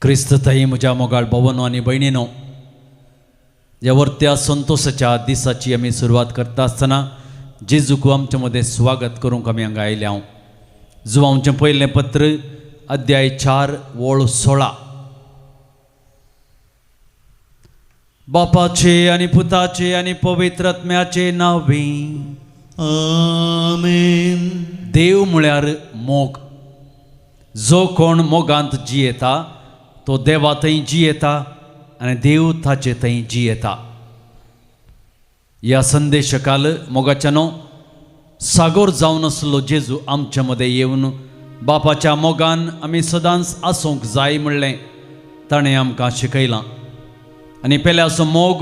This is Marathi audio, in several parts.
क्रिस्तताई म्हज्या मोगाळ भावांनो आनी भयणींनो, ह्या वर्त्या संतोषाच्या दिसाची आमी सुरवात करता आसतना जेजूक आमचे मदें स्वागत करूंक आमी हांगा आयल्या. जुवांवचें पयलें पत्र अध्याय 4 वळ 16. बापाचे आनी पुताचे आनी पवित्र आत्म्याचे नांवे आमेन. देव म्हळ्यार मोग. जो कोण मोगांत जियेता तो देवा थंय जियेता आनी देव ताचे थंय जियेता. ह्या संदेशकाल मोगाच्यानो सागोर जावन आसलो जेजू आमचे मदें येवन बापाच्या मोगान आमी सदांच आसूंक जाय म्हणलें ताणें आमकां शिकयलां. आनी पेल्याचो मोग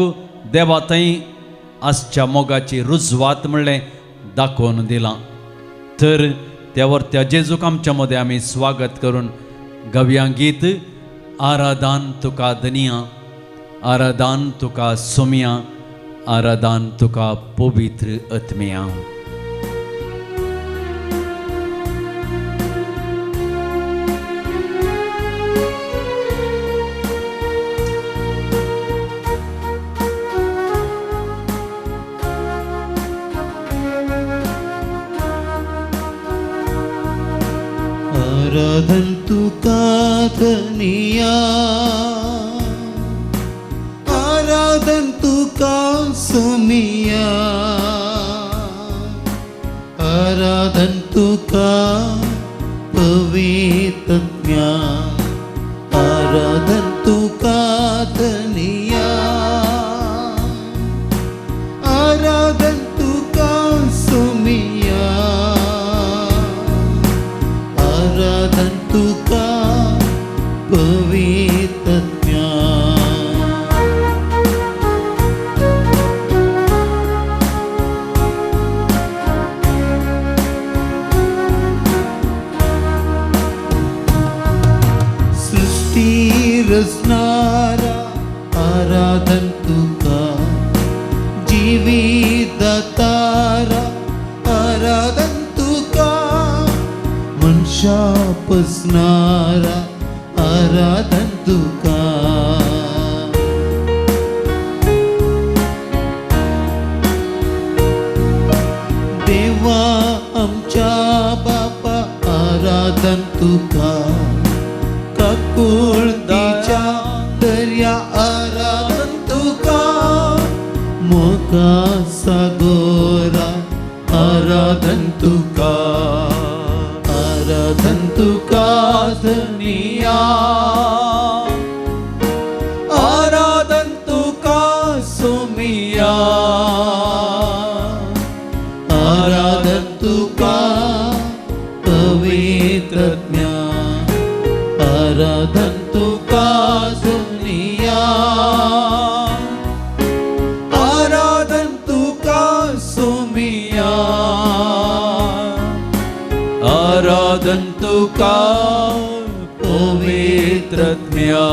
देवा थंय आसच्या मोगाची रुजवात म्हणलें दाखोवन दिलां. तर त्या वर्त्या जेजूक आमच्या मदें आमी स्वागत करून गव्या गीत आराधन तुका दनिया, आराधन तुका सोम्या, आराधन तुका पवित्र आत्म्या. आराधन तुका धनिया, आराधन तुका सोमिया, आराधन तुका पवित्रज्ञा, आराधन तुका धनिया, आराधन तुका सोमिया, आराधन तुका पवित्रज्ञा. सृष्टी रचणारा आराधन तुका, जीवित दातारा आराधन तुका, मनशा पसणारा आराधन तुका. देवा आमच्या बापा आराधन तुका, काकुळतीच्या दर्या आराधन तुका, मोगा सागोरा आराधन तुका, आराधन तुका धनिया, आराधन तुका सोमिया, आराधन तुका पवित्रज्ञा, आराधन तुका सोमिया, आराधन तुका सोमिया, आराधन तुका पवित्रज्ञा.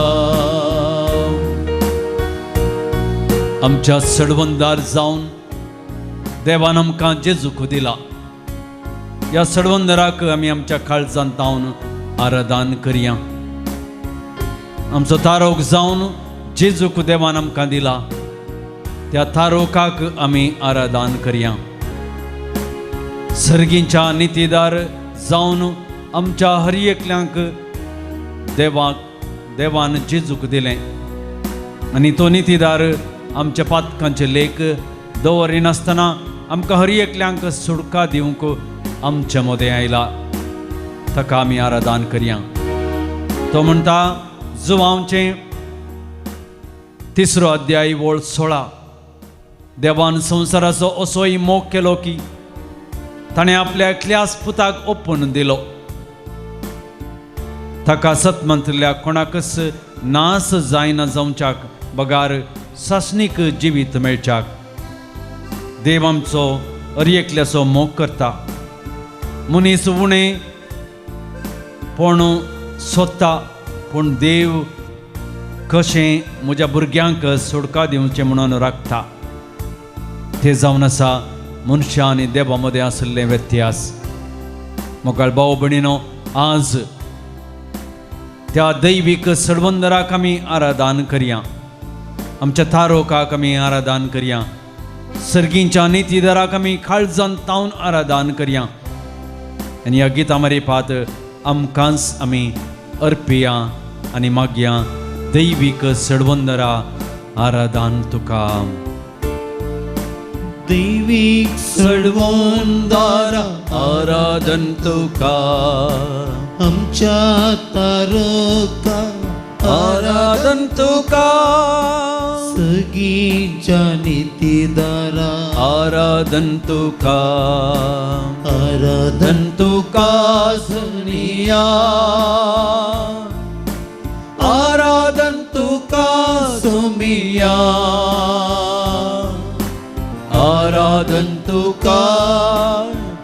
आमच्या सडवंदार जावन देवान आमकां जेजूक दिला. ह्या सडवंदराक आमी आमच्या काळजांत तावन आराधन करया. आमचो तारोक जावन जेजूक देवान आमकां दिला, त्या तारोकाक आमी आराधन करया. सर्गींच्या नितीदार जावन आमच्या हर एकल्यांक देवान जेजूक दिलें आनी तो नितीदार आमच्या पातकांचे लेख दवरिनासतना आमकां हर एकल्यांक सुडका दिवंक आमचे मदें आयला. ताका आमी आराधन करया. तो म्हणटा जुवांवचें 3 अध्याय वळ 16. देवान संवसाराचो असोय मोग केलो की ताणें आपल्या एकल्याच पुताक ओपून दिलो, ताका सतमंतल्या कोणाकच नास जायना जावच्याक बगार सासणीक जिवीत मेळच्याक. देव आमचो हर एकल्याचो मोग करता. मनीस उणें पूण सोदता, पूण देव कशें म्हज्या भुरग्यांक सुडका दिवचें म्हणून राखता. ते जावन आसा मनशा आनी देवा मदें आसले व्यत्यास. मोगाळ भाव भयणीनो, आज त्या दैवीक सडवंदराक आमी आराधन करया, आमच्या थारोकाक आमी आराधन करया, सर्गींच्या नितीदाराक आमी काळजान तावन आराधन करया आनी ह्या गितां मारिफात आमकांच आमी अर्पिया आनी मागया दैवीक सडवंदरा आराधन तुका. दैवीक सडवंदरा आराधन तुका, आमच्या तारका आराधन तुका, सगळींच्या नितीदारा आराधन तुका, आराधन तुका सुनिया, आराधन तुका सुमिया, आराधन तुका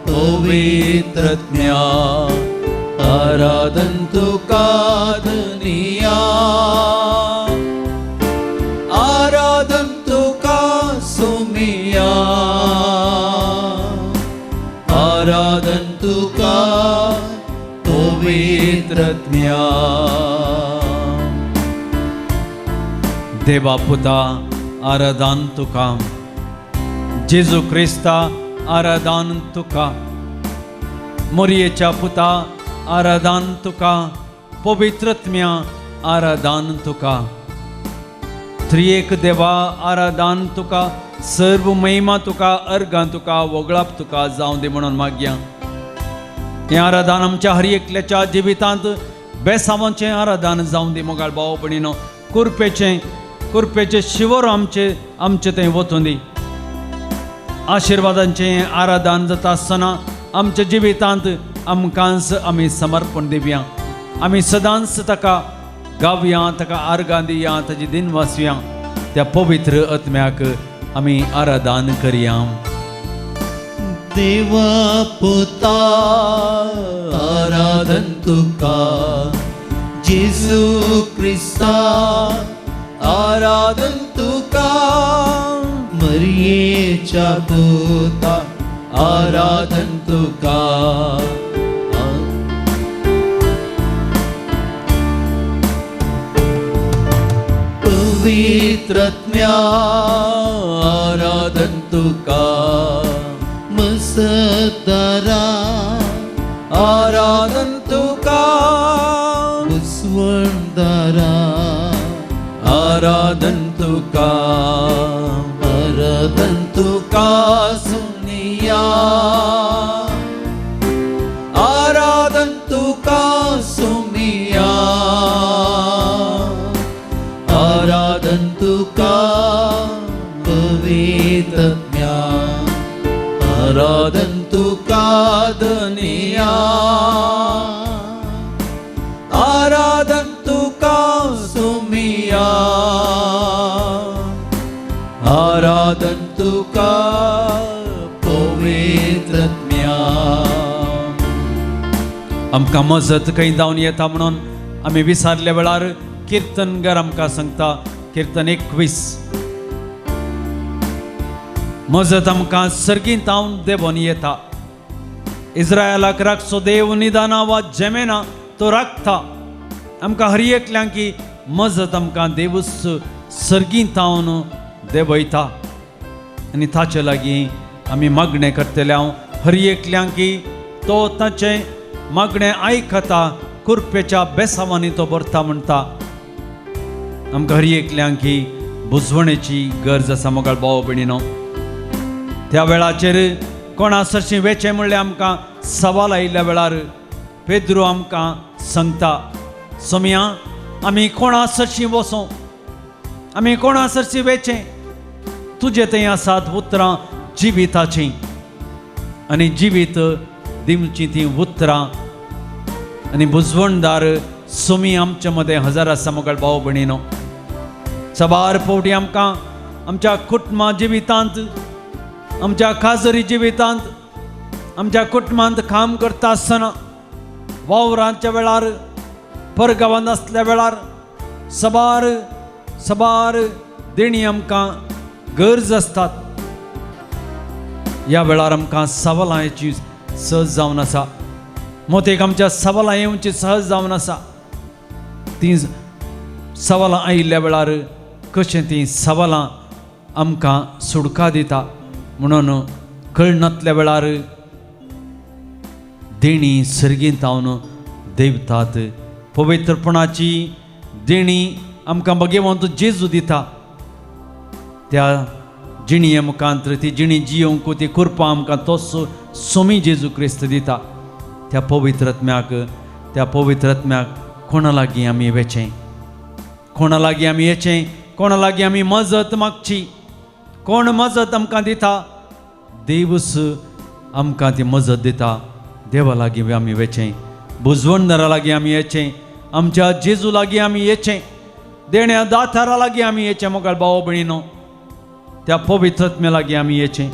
पवित्रज्ञा, आराधन तुका दुनिया, आराधन तुका सुमिया, आराधन तुका पवित्रज्ञा. देवा पुता आराधन तुका, जेजू क्रिस्ता आराधन तुका, मोरयेच्या पुता आराधन तुका, पवित्रत्म्या आराधन तुका, त्रिएक देवा आराधन तुका, सर्व महिमा तुका, अर्गां तुका, वगळाप तुका जावं दे म्हणून मागया. हें आराधन आमच्या हर एकल्याच्या जिवितांत बेसावांचें आराधन जावं दी मोगाळ भाव भयणीनो, कुरपेचे शिवर आमचे तें वचून दी. आशिर्वादांचें आराधन जाता आसतना आमच्या जिवितांत आमकांच आमी समर्पण दिवया, आमी सदांच ताका गावया, ताका आर्गां दिया, ताची दिन वाचुया, त्या पवित्र आत्म्याक आमी आराधन करया. देवा पुता आराधन तुका, जेजू क्रिस्ता आराधन तुका, मरियेच्या पुता आराधन तुका, पवित्रज्ञा आराधन तुका, मसदारा आराधन तुका, मुसवंदारा आराधन तुका, आराधन तुका सुनिया, आराधन तुका सुमिया, आराधन तुका पवित्रज्ञा, आराधन तुका दुनिया, आराधन तुका सुमिया, आराधन तुका पवित्रज्ञा. आमकां मजत खंय जावन येता म्हणून आमी विसारल्या वेळार कीर्तनकार आमकां सांगता, कीर्तन 21, मजत आमकां सर्गींत तावन देवून येता. इस्रायलाक राखचो देव निदाना वा जेमेना तो राखता. आमकां हर एकल्यांक की मजत आमकां देवूच सर्गींत तावन देवयता आनी ताचे लागीं आमी मागणें करतले. हांव हर एकल्यांक की तो ताचें मागणें आयकता, कुरपेच्या बेसावांनी तो भरता म्हणटा. आमकां हर एकल्यांक की बुजवणेची गरज आसा मोगाळ भाव भयणीनो. त्या वेळाचेर कोणा सरशीं वेचें म्हणलें आमकां सवाल आयिल्ल्या वेळार पेद्रू आमकां सांगता, सोम्या आमी कोणा सरशीं वचों, आमी कोणा सरशीं वेचें, तुजे थंय आसात उतरां जिविताचीं आनी जिवीत दिवचीं तीं उतरां आनी बुजवणदार सोमी आमचे मदें हजर आसा मोगाळ भाव भयणीनो. सबार फावटी आमकां आमच्या कुटुंबा जिवितांत, आमच्या काजरी जिवितांत, आमच्या कुटुंबांत काम करता आसतना, वावरांच्या वेळार, परगांवांत आसल्या वेळार सबार देणी आमकां गरज आसतात. ह्या वेळार आमकां सवालां येवची सहज जावन आसा, मोतेक आमच्या सवालां येवची सहज जावन आसा. ती सवालां आयिल्ल्या वेळार कशें ती सवालां आमकां सुडका दिता म्हणून कळनातल्या वेळार देणी सर्गेंत हांवन देंवतात. पवित्रपणाची देणी आमकां भगवंत जेजू दिता. त्या जिणये मुखांतर ती जिणी जियोंक ती कृपा आमकां तो सोमी जेजू क्रिस्त दिता. त्या पवित्र आत्म्याक कोणा लागीं आमी वेचें, कोणा लागीं आमी येचें, कोणा लागीं आमी मजत मागची. कोण मजत आमकां दिता? देवच आमकां ती मजत दिता. देवा लागीं आमी वेचें, बुजवणदारा लागीं आमी येचें, आमच्या जेजू लागीं आमी येचें, देण्या दातारा लागीं आमी येचें. मोगाळ भाव भयणीनो, त्या पवित्र आत्म्या लागीं आमी येचें.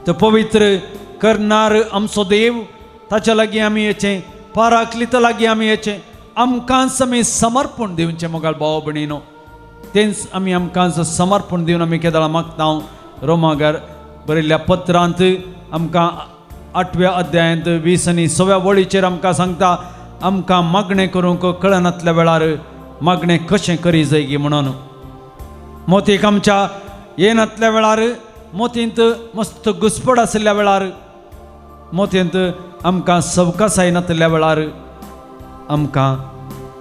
तो पवित्र करणार आमचो देव, ताच्या लागीं आमी येचें. पाराक्लिता लागीं आमी येचें. आमकांच आमी समर्पण दिवचें. मोगाळ भाव भयणीनो, तेंच आमी आमकांच समर्पण दिवन आमी केदाळां मागता. रोमाकार बरयल्ल्या पत्रांत आमकां 8व्या अध्यायांत 20 आनी 6व्या वळीचेर आमकां सांगता, आमकां मागणें करूंक कळनातल्या वेळार मागणें कशें करी जाय गी म्हणून. मोतीक आमच्या येनातल्या वेळार, मोतींत मस्त घुसपड आशिल्ल्या वेळार, मोतींत आमकां सवकासाय नातल्या वेळार आमकां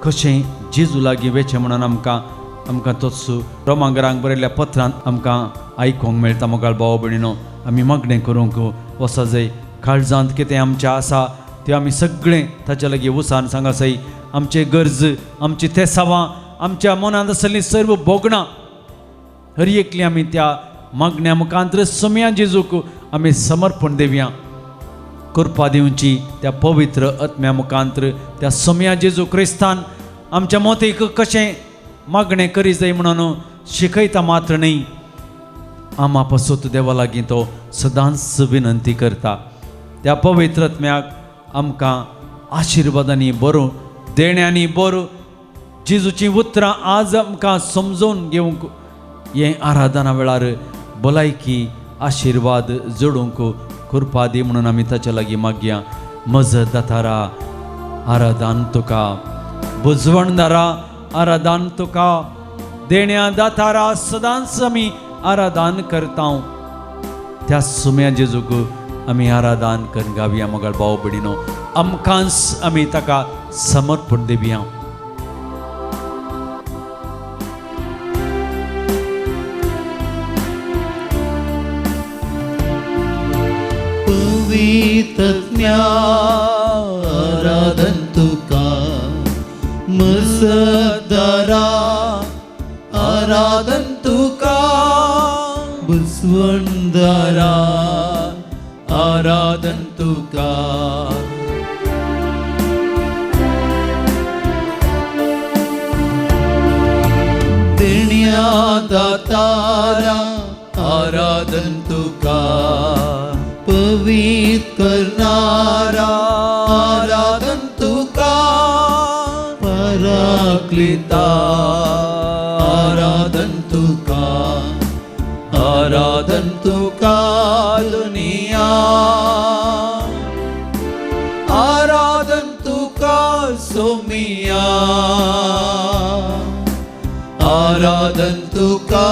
कशें जेजू लागीं वेचें म्हणून आमकां तोच रोमांगरांक बरयल्ल्या पत्रांत आमकां आयकूंक मेळटा. मोगाळ भाव भयणीनो, आमी मागणें करूंक वसा जाय. काळजांत कितें आमचें आसा तें आमी सगळें ताच्या लागीं उसान सांगा जाय. आमचे गरज, आमची तेसावां, आमच्या मनांत आसली सर्व भोगणां हर एकली आमी त्या मागण्या मुखांतर सोम्या जेजूक आमी समर्पण दिवया. कृपा दिवची त्या पवित्र आत्म्या मुखांतर त्या सोम्या जेजू क्रिस्तान आमच्या मोतीक कशें मागणें करी जाय म्हणून शिकयता मात्र न्ही, आमा पासून देवा लागीं तो सदांच विनंती करता. त्या पवित्र आत्म्याक आमकां आशिर्वादांनी बरो, देण्यांनी बरो जेजूची उतरां आज आमकां समजून घेवंक हे आराधना वेळार भलायकी आशिर्वाद जोडूंक कृपा दी म्हणून आमी ताच्या लागीं मागया. मजत दातारा आराधन तुका, बुजवणदारा आराधन तुका, देण्या दातारा सदांच आमी आराधन करता. त्या सुम्या जेजूक आमी आराधन करून गावया. मोगाळ भाव भयणीनो, आमकांच आमी ताका समर्पण दिवया. पवित्रज्ञा आराधन तुका, मजतदारा आराधन तुका, बुजवणदारा आराधन तुका. देण्या दातारा आराधन तुका, पवित्र करणारा आराधन तुका, पराक्लिता आराधन तुका, आराधन तुका दुनिया, आराधन तुका सोमिया, आराधन तुका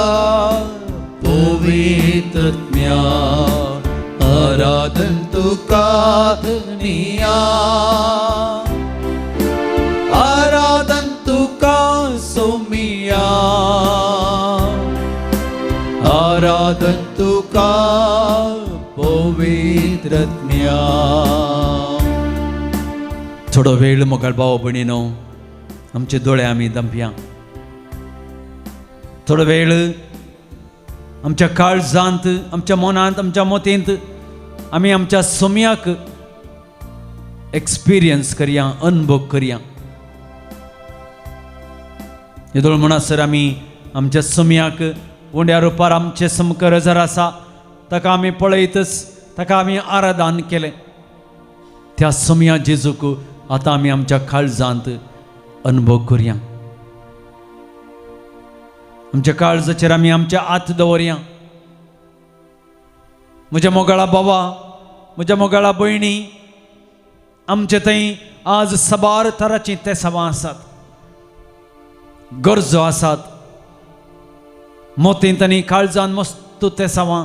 पवित्र आत्म्या, आराधन तुका दुनिया, आराधन तुका सोमिया, आराधन तुका पवित्र आत्म्या. थोडो वेळ मोगाळ भाव भयणीनो, आमचे दोळे आमी दंपया. थोडो वेळ आमच्या काळजांत, आमच्या मनांत, आमच्या मोतींत आमी आमच्या सोम्याक एक्सपिरियन्स करया, अनुभव करया. येदोळ म्हणसर आमी आमच्या सोम्याक उंड्या रुपार आमचे समकर हजर आसा, ताका आमी पळयतच, ताका आमी आराधन केलें. त्या सोम्या जेजूक आतां आमी आमच्या काळजांत अनुभव करया. आमच्या काळजाचेर आमी आमचे हात दवरया. म्हज्या मोगाळा बाबा, म्हज्या मोगाळा भयणी, आमचे थंय आज साबार तरांची तेसावां आसात. गरजो आसात मोतींत आनी काळजान मस्त तेसावां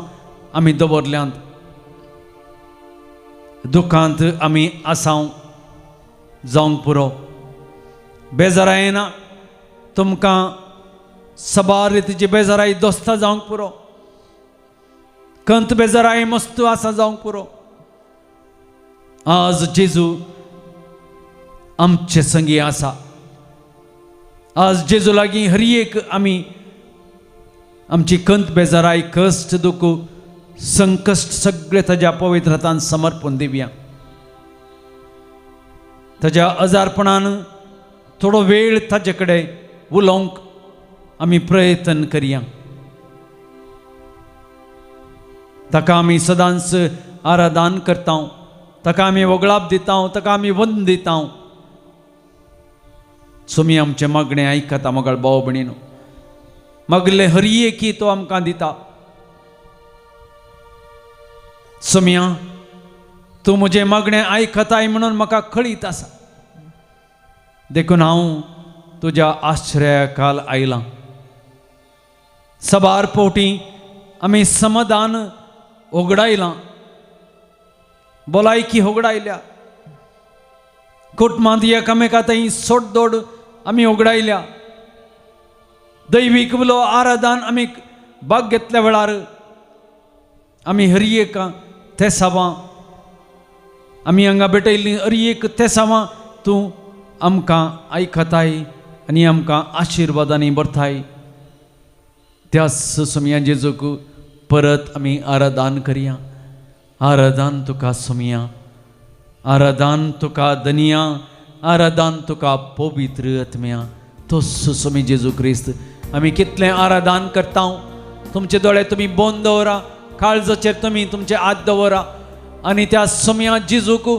आमी दवरल्यांत दुखांत आमी आसांव जावंक पुरो बेजाराय ना तुमकां सबार रितीची बेजाराई दोस्ता जावंक पुरो कंत बेजाराई मस्त आसा जावंक पुरो आज जेजू आमचे संगी आसा आज जेजू लागीं हर एक आमी आमची कंत बेजाराई कश्ट दुख संकश्ट सगळे ताज्या पवित्र हातान समर्पण दिवया ताज्या अजारपणान थोडो वेळ ताजे कडेन उलोवंक आमी प्रयत्न करया ताका आमी सदांच आराधन करता ताका आमी वगळाप दिता ताका आमी वंद दिता तुमी आमचें मागणें आयकता मोगाळ भाव भयणीनो मागले हर एकी तो आमकां दिता सोम्या तूं म्हजें मागणें आयकताय म्हणून म्हाका कळीत आसा देखून हांव तुज्या आश्रयाखाल आयलां सबार पोवटी आमी समाधान उगडायलां भलायकी उगडायल्या कुटुंबांत एकामेका थंय सोडदोड आमी उगडायल्या दैवीक उलो आराधन आमी भाग घेतल्या वेळार आमी हर एक तेसावां आमी हांगा भेटयल्लीं हर एक तेसावां तूं आमकां आयकताय आनी आमकां आशिर्वादांनी भरताय त्या सोम्या जेजूक परत आमी आराधन करया आराधन तुका सोम्या आराधन तुका धनिया आराधन तुका पवित्र आत्म्या तो सोमी जेजू क्रिस्त आमी कितलें आराधन करता तुमचे दोळे तुमी बंद दवरा काळजाचेर तुमी तुमचे हात दवरा आनी त्या सोम्या जेजूक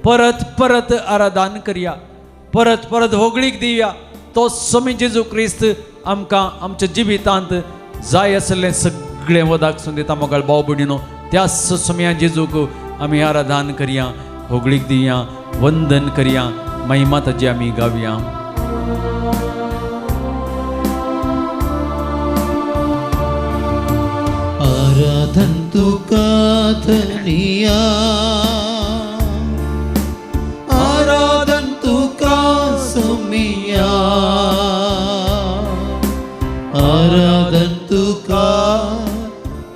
परत परत आराधन करया परत परत होगळीक दिवया तो सोमी जेजू क्रिस्त आमकां आमच्या जिवितांत जाय आसलें सगळें वदाकसून दिता मोगाळ भाव भयणीनो त्या सोम्या जेजूक आमी आराधन करया होगळीक दिवया वंदन करया महिमा ताजी आमी गावया आराधन तुका धनिया आराधन तुका सोम्या आराधन तुका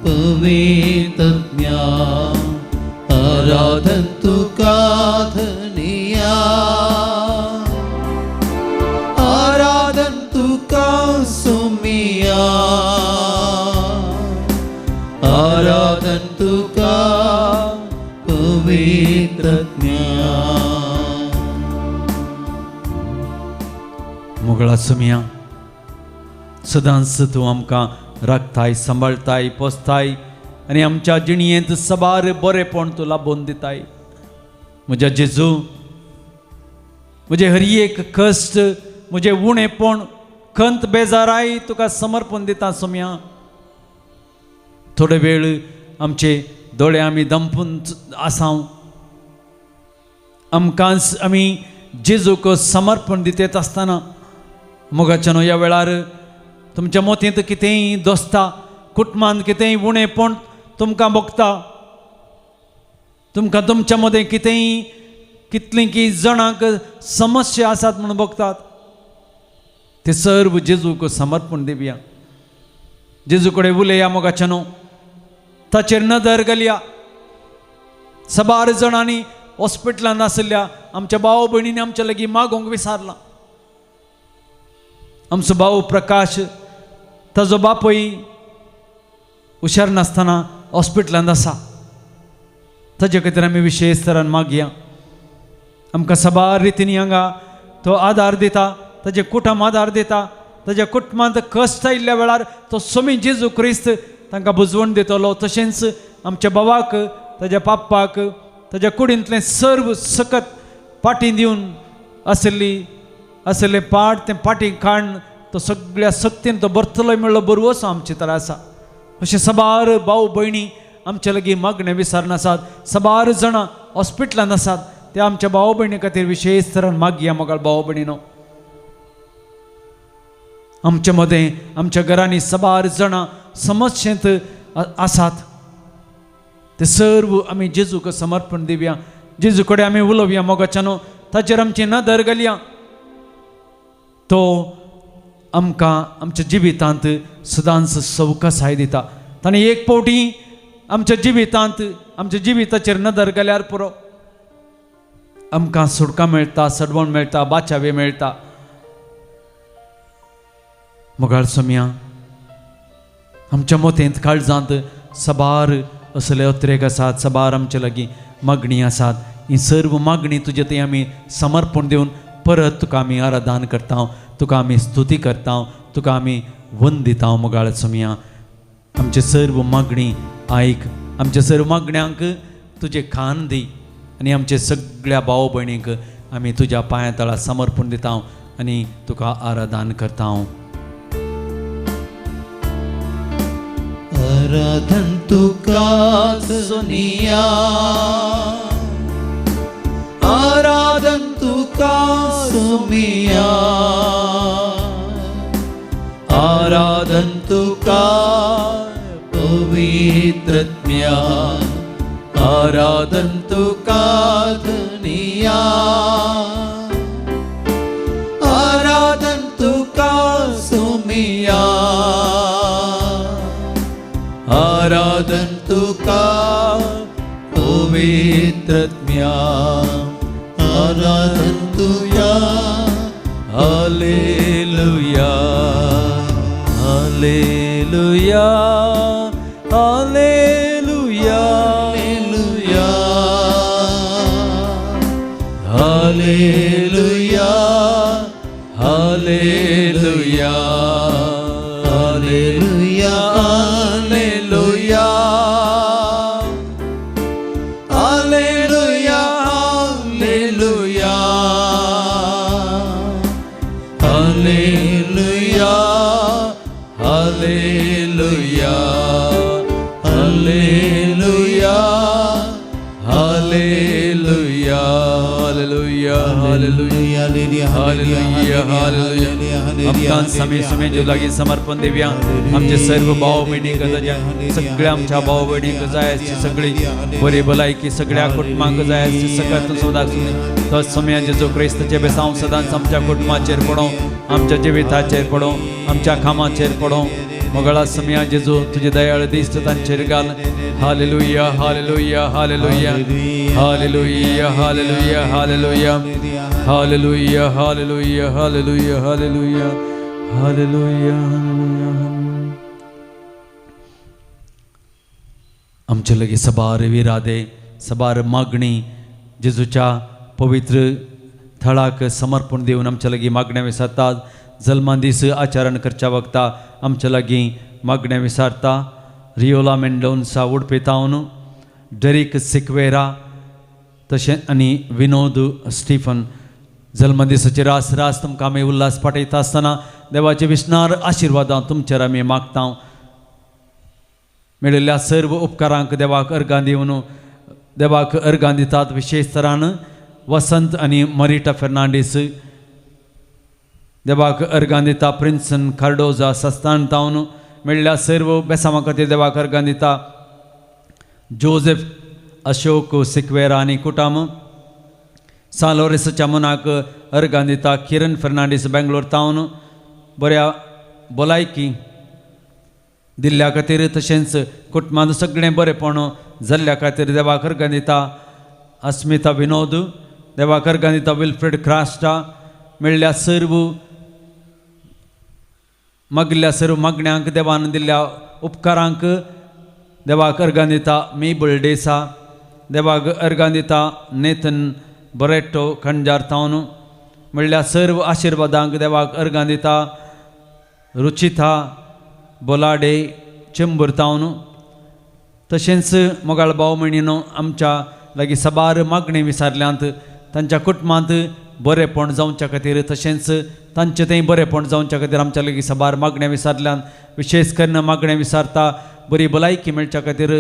पवित्रज्ञा आराधन तुका धनिया आराधन तुका सोम्या आराधन तुका पवित्रज्ञा मोगळा सोम्या सदांच तूं आमकां राखताय सांबाळताय पोसताय आनी आमच्या जिणयेंत सबार बरेपण तूं लाबोवन दिताय म्हज्या जेजू म्हजे हर एक कश्ट म्हजें उणेपण खंत बेजाराय तुका समर्पण दिता सोम्या थोडे वेळ आमचे दोळे आमी दंपून आसांव आमकांच आमी जेजूक समर्पण दितेत आसतना मोगाच्यानो ह्या वेळार तुमच्या मोतींत कितेंय दोस्ता कुटुंबांत कितेंय उणेपण तुमकां भोगता तुमकां तुमच्या मदें कितेंय कितलीं की जाणांक समस्या आसात म्हणून भोगतात ते सर्व जेजूक समर्पण दिवया जेजू कडेन उलया मोगाच्यानो ताचेर नदर घालया सबार जाणांनी हॉस्पिटलांत आसल्या आमच्या भाव भयणींनी आमच्या लागीं मागोंक विसारला आमचो भाऊ प्रकाश ताजो बापूय हुशार नासतना हॉस्पिटलांत आसा ताजे खातीर आमी विशेश तरान मागया आमकां सबार रितींनी हांगा तो आदार दिता ताजे कुटुंब आदार दिता ताज्या कुटुंबांत कश्ट आयिल्ल्या वेळार तो सोमी जेजू क्रिस्त तांकां बुजवण दितलो तशेंच आमच्या भावाक ताज्या पाप्पाक ताज्या कुडींतलें सर्व सकत पाटी दिवन आसले पाट तें पाटी काडून तो सगळ्या सक्तीन तो बरतलोय म्हणलो बरो असो आमचे तर आसा अशें सबार भाव भयणी आमच्या लागीं मागणें विचारन आसात सबार जाणां हॉस्पिटलांत आसात ते आमच्या भाव भयणी खातीर विशेश तरान मागया मोगाळ भाव भयणीनो आमच्या मदें आमच्या घरांनी सबार जाणां समस्येंत आसात ते सर्व आमी जेजूक समर्पण दिवया. जेजू कडेन आमी उलोवया मोगाच्यानो, ताचेर आमची नदर घालया. तो आमकां आमच्या जिवितांत सदांच सवकासाय दिता. ताणें एक फावटी आमच्या जिवितांत आमच्या जिविताचेर नदर घाल्यार पुरो. आमकां सुटका मेळटा, सडवण मेळटा, बाचावे मेळटा. मोगाळ सोम्या, आमच्या मोतेंत काळजांत सबार असले अत्रेक आसात, सबार आमचे लागीं मागणी आसात. ही सर्व मागणी तुजे थंय आमी समर्पण दिवन परत तुका आमी आराधन करता, तुका आमी स्तुती करता, तुका आमी वंदिता. मोगाळ सोम्या, आमचे सर्व मागणी आयक, आमच्या सर्व मागण्यांक तुजे खान दी आनी आमचे सगळ्या भाव भयणींक आमी तुज्या पांया तळा समर्पण दिता आनी तुका आराधन करता. आराधन तुका सोनिया, आराधन तुका सोमिया, आराधन तुका पवित्रत्म्या, आराधन तुका धनिया, आराधन तुका सोमिया, आराधन तुका पवित्रत्म्या, आराधन तुया. Hallelujah, hallelujah, hallelujah, hallelujah, hallelujah, hallelujah, hallelujah, hallelujah, hallelujah, hallelujah, hallelujah, hallelujah, hallelujah, hallelujah. आमकां समय समय जो लागीं समर्पण दिवया. आमचे सर्व भाव भयणीक जाय, सगळ्या आमच्या भाव भयणीक जाय आसची सगळी बरी भलायकी, सगळ्या कुटुंबांक जाय आसची सकत सदांच. तो समय जेजू क्रिस्ताचे बेसांव सदांच आमच्या कुटुंबाचेर पडो, आमच्या जिविताचेर पडो, आमच्या कामाचेर पडो. मोगाळा समया जेजू तुझे दयाळ दिश्ट तांचेर घाल. Hallelujah, hallelujah, hallelujah, hallelujah, hallelujah, hallelujah, hallelujah, hallelujah, hallelujah, hallelujah, hallelujah. आमचे लगी सबार विरादे, सबार मागणी जेजूच्या पवित्र थळाक समर्पण देऊन आमच्या लगी मागण्या विसारतात. जल्मान दीस आचरण करच्या वक्ता आमच्या लागीं मागण्या विसारता. रियोला मेंडोन्सा उडपी तावन, डेरिक सिक्वेरा तशें आनी विनोद स्टीफन. जल्मदिसाचे रास रास तुमकां आमी उल्हास पाठयता आसतना देवाचे विस्नार आशिर्वादां तुमचेर आमी मागता. मेळिल्ल्या सर्व उपकारांक देवाक अर्गां दिवन देवाक अर्गां दितात. विशेश तरान वसंत आनी मरिटा फेर्नांडीस देवाक अर्गां दिता. प्रिन्सन कार्डोजा सस्तान तावन मेळिल्ल्या सर्व बेसांवा खातीर देवाक अर्गां दिता. जोसेफ अशोक सिक्वेरा आनी कुटाम सालोरेसच्या मनाक अर्गां दिता. किरण फेर्नांडीस बेंगलोर तावन बऱ्या भलायकी दिल्ल्या खातीर तशेंच कुटुंबांत सगळें बरेंपण जाल्ल्या खातीर देवाक अर्गां दिता. अस्मिता विनोद देवाक अर्गां दिता. विल्फ्रेड क्रास्टा मेळिल्ल्या सर्व मागिल्ल्या सर्व मागण्यांक देवान दिल्ल्या उपकारांक देवाक अर्गां दिता. मेबल डेसा देवाक अर्गां दिता. नेथन बरेटो खंजार तावन मेळिल्ल्या सर्व आशिर्वादांक देवाक अर्गां दिता. रुचिता बोलाडे चेंबूर तावन तशेंच मोगाळ भाव भयणीनो आमच्या लागीं सबार मागणी विसारल्यांत तांच्या कुटुंबांत बरेपण जावच्या खातीर तशेंच तांचे थंय बरेपण जावच्या खातीर आमच्या लागीं सबार मागण्या विसारल्यांत. विशेश करून मागण्या विसारता बरी भलायकी मेळच्या खातीर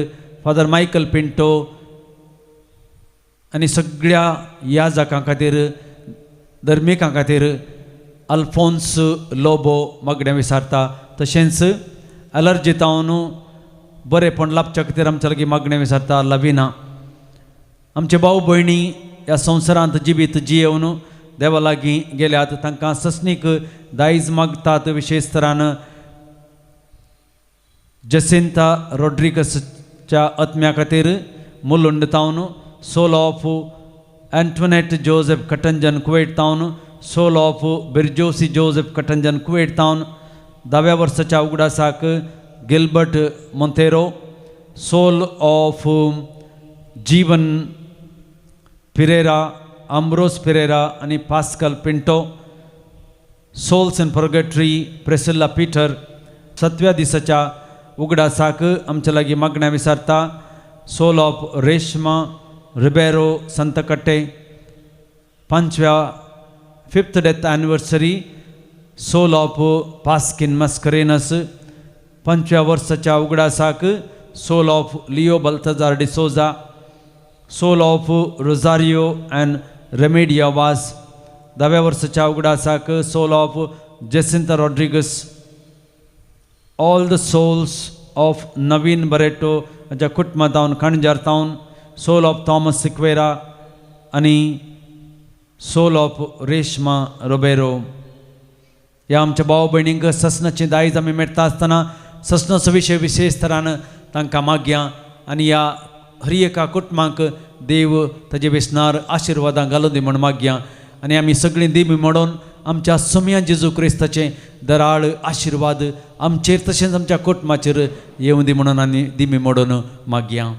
फादर मायकल पिंटो आनी सगळ्या याजकां खातीर धर्मिकां खातीर अल्फोन्स लोबो मागणें विचारता. तशेंच एलर्जी तावन बरेपण लाभच्या खातीर आमच्या लागीं मागणें विचारता. लविना आमचे भाऊ भयणी ह्या संवसारांत जिवीत जियेवन देवा लागीं गेल्यात. तांकां ससनीक दायज मागतात. विशेश तरान जसिंता रॉड्रिगसच्या आत्म्या खातीर मुलुंड तावन सोल ऑफ एंटोनेट जोसेफ कटंजन कुवेट तावन सोल ऑफ बिरजोसी जोसेफ कटंजन कुवेट तावन 10व्या वर्साच्या उगडासाक Gilbert Monteiro soul of Jeevan Pereira Ambrose Pereira आणि Pascal Pinto souls in purgatory Priscilla Peter 7व्या दिसाच्या उगडासाक आमच्या लागीं मागण्या विचारता. Soul of Reshma Ribeiro Santhekatte 5th death anniversary soul of पास्किन मस्करेनस 5व्या वर्साच्या उगडासाक soul of Leo Baltazar D'Souza soul of Rosario and रेमेडिया Vas 10व्या वर्साच्या उगडासाक soul of Jacinta Rodrigues all the souls of Naveen Barreto हाच्या कुटुंबांत तावन खणजार तावन सोल ऑफ थॉमस सिक्वेरा आणि सोल ऑफ रेशमा रोबेरो. ह्या आमच्या भाव भयणींक ससनाची दायज आमी मेळटा आसतना ससनाचो विशय विशेश तरान तांकां मागया आनी ह्या हर एका कुटुंबांक देव ताजे वेसनार आशिर्वादां घालूं दी म्हण मागया. आनी आमी सगळीं दिमी म्हणून आमच्या सोम्या जेजू क्रिस्ताचें दराळ आशिर्वाद आमचेर तशेंच आमच्या कुटुंबाचेर येवं दी म्हणून आनी दिमी मोडून मागया.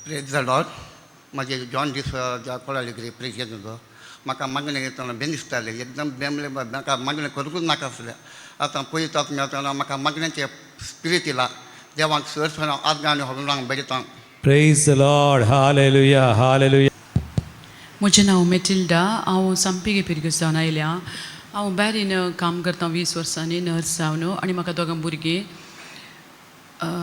Praise the Lord. म्हाजे जॉन दीस ज्या कोणाली कितें प्रेज घेतो म्हाका मागणें घेतना बेन दिसतालें एकदम बेमले म्हाका मागणें करूंकूच नाका आसलें. आतां पयलीं ताका मेळतना म्हाका मागण्यांचें स्पिरीट येयला. देवाक सर सर हांव आज गाणी हॉबलांक बेगीता. Praise the Lord. Hallelujah. Hallelujah. म्हजें नांव मेटिल्डा. हांव सांपेगे पिरगस जावन आयल्या. हांव बॅरीन काम करता 20 वर्सांनी नर्स जावन आनी म्हाका दोगां भुरगीं.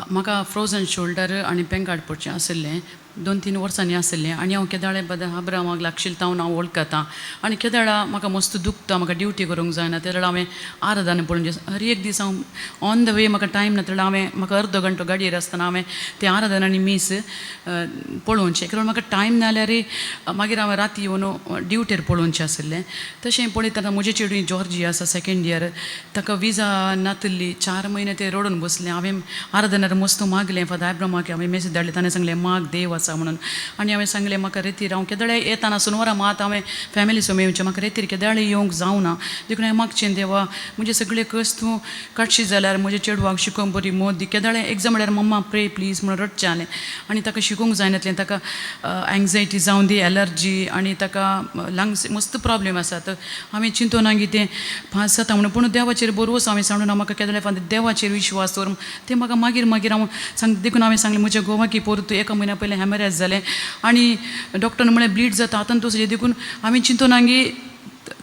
म्हाका फ्रोजन शोल्डर आनी पेंकार्ड पडचें आशिल्लें 2-3 वर्सांनी आशिल्लें आनी हांव केदाळे बद्दल हाब्रामाक लागशिल्लें तावन हांव वळखता आनी केदाळा म्हाका मस्त दुखता. म्हाका ड्युटी करूंक जायना. त्या वेळार हांवें आराधना पळोवन हर एक दीस हांव ऑन द वे म्हाका टायम ना. त्या हांवें म्हाका अर्दो घंटो गाडयेर आसतना हांवें ते आराधनांनी मीस पळोवचें. कित्याक म्हाका टायम ना जाल्यार मागीर हांवें राती येवन ड्युटेर पळोवचें आशिल्लें. तशें पळयतना म्हजे चेडूं जॉर्जी आसा 2nd इयर. ताका विजा नातल्ली 4 म्हयने ते रडून बसलें. हांवें आराधनार मस्त मागलें फादर एब्रामाक हांवें मेसेज धाडली. ताणें सांगलें माग देव आसा म्हणून. आनी हांवें सांगलें म्हाका रेतीर हांव केदाळे येताना सुनवरां मात हांवें फॅमिली सो मेळचें म्हाका रेतीर केदाळे येवंक जावना. देखून हांवें मागचें देवा म्हजे सगळे कस तूं काडशी जाल्यार म्हजे चेडवाक शिकोवंक बरी मोद दी. केदाळे एग्जाम म्हळ्यार मम्मा प्रे प्लीज म्हणून रडचें जालें आनी ताका शिकोवंक जायनातलें. ताका एंग्जायटी जावन दी एलर्जी आनी ताका लंग्स मस्त प्रॉब्लेम आसा. तर हांवें चिंतून हांगी तें 5 जाता म्हणून पूण देवाचेर बरोवस हांवें सांगून म्हाका केदाळे फादर देवाचेर विश्वास दवर. ते म्हाका मागीर हांव देखून हांवें सांगलें म्हज्या घोवाकी परतू 1 म्हयन्या पयलें हॅमरेज जालें आनी डॉक्टरान म्हळें ब्लीड जाता आतां तसलें. देखून हांवें चिंतून हांगी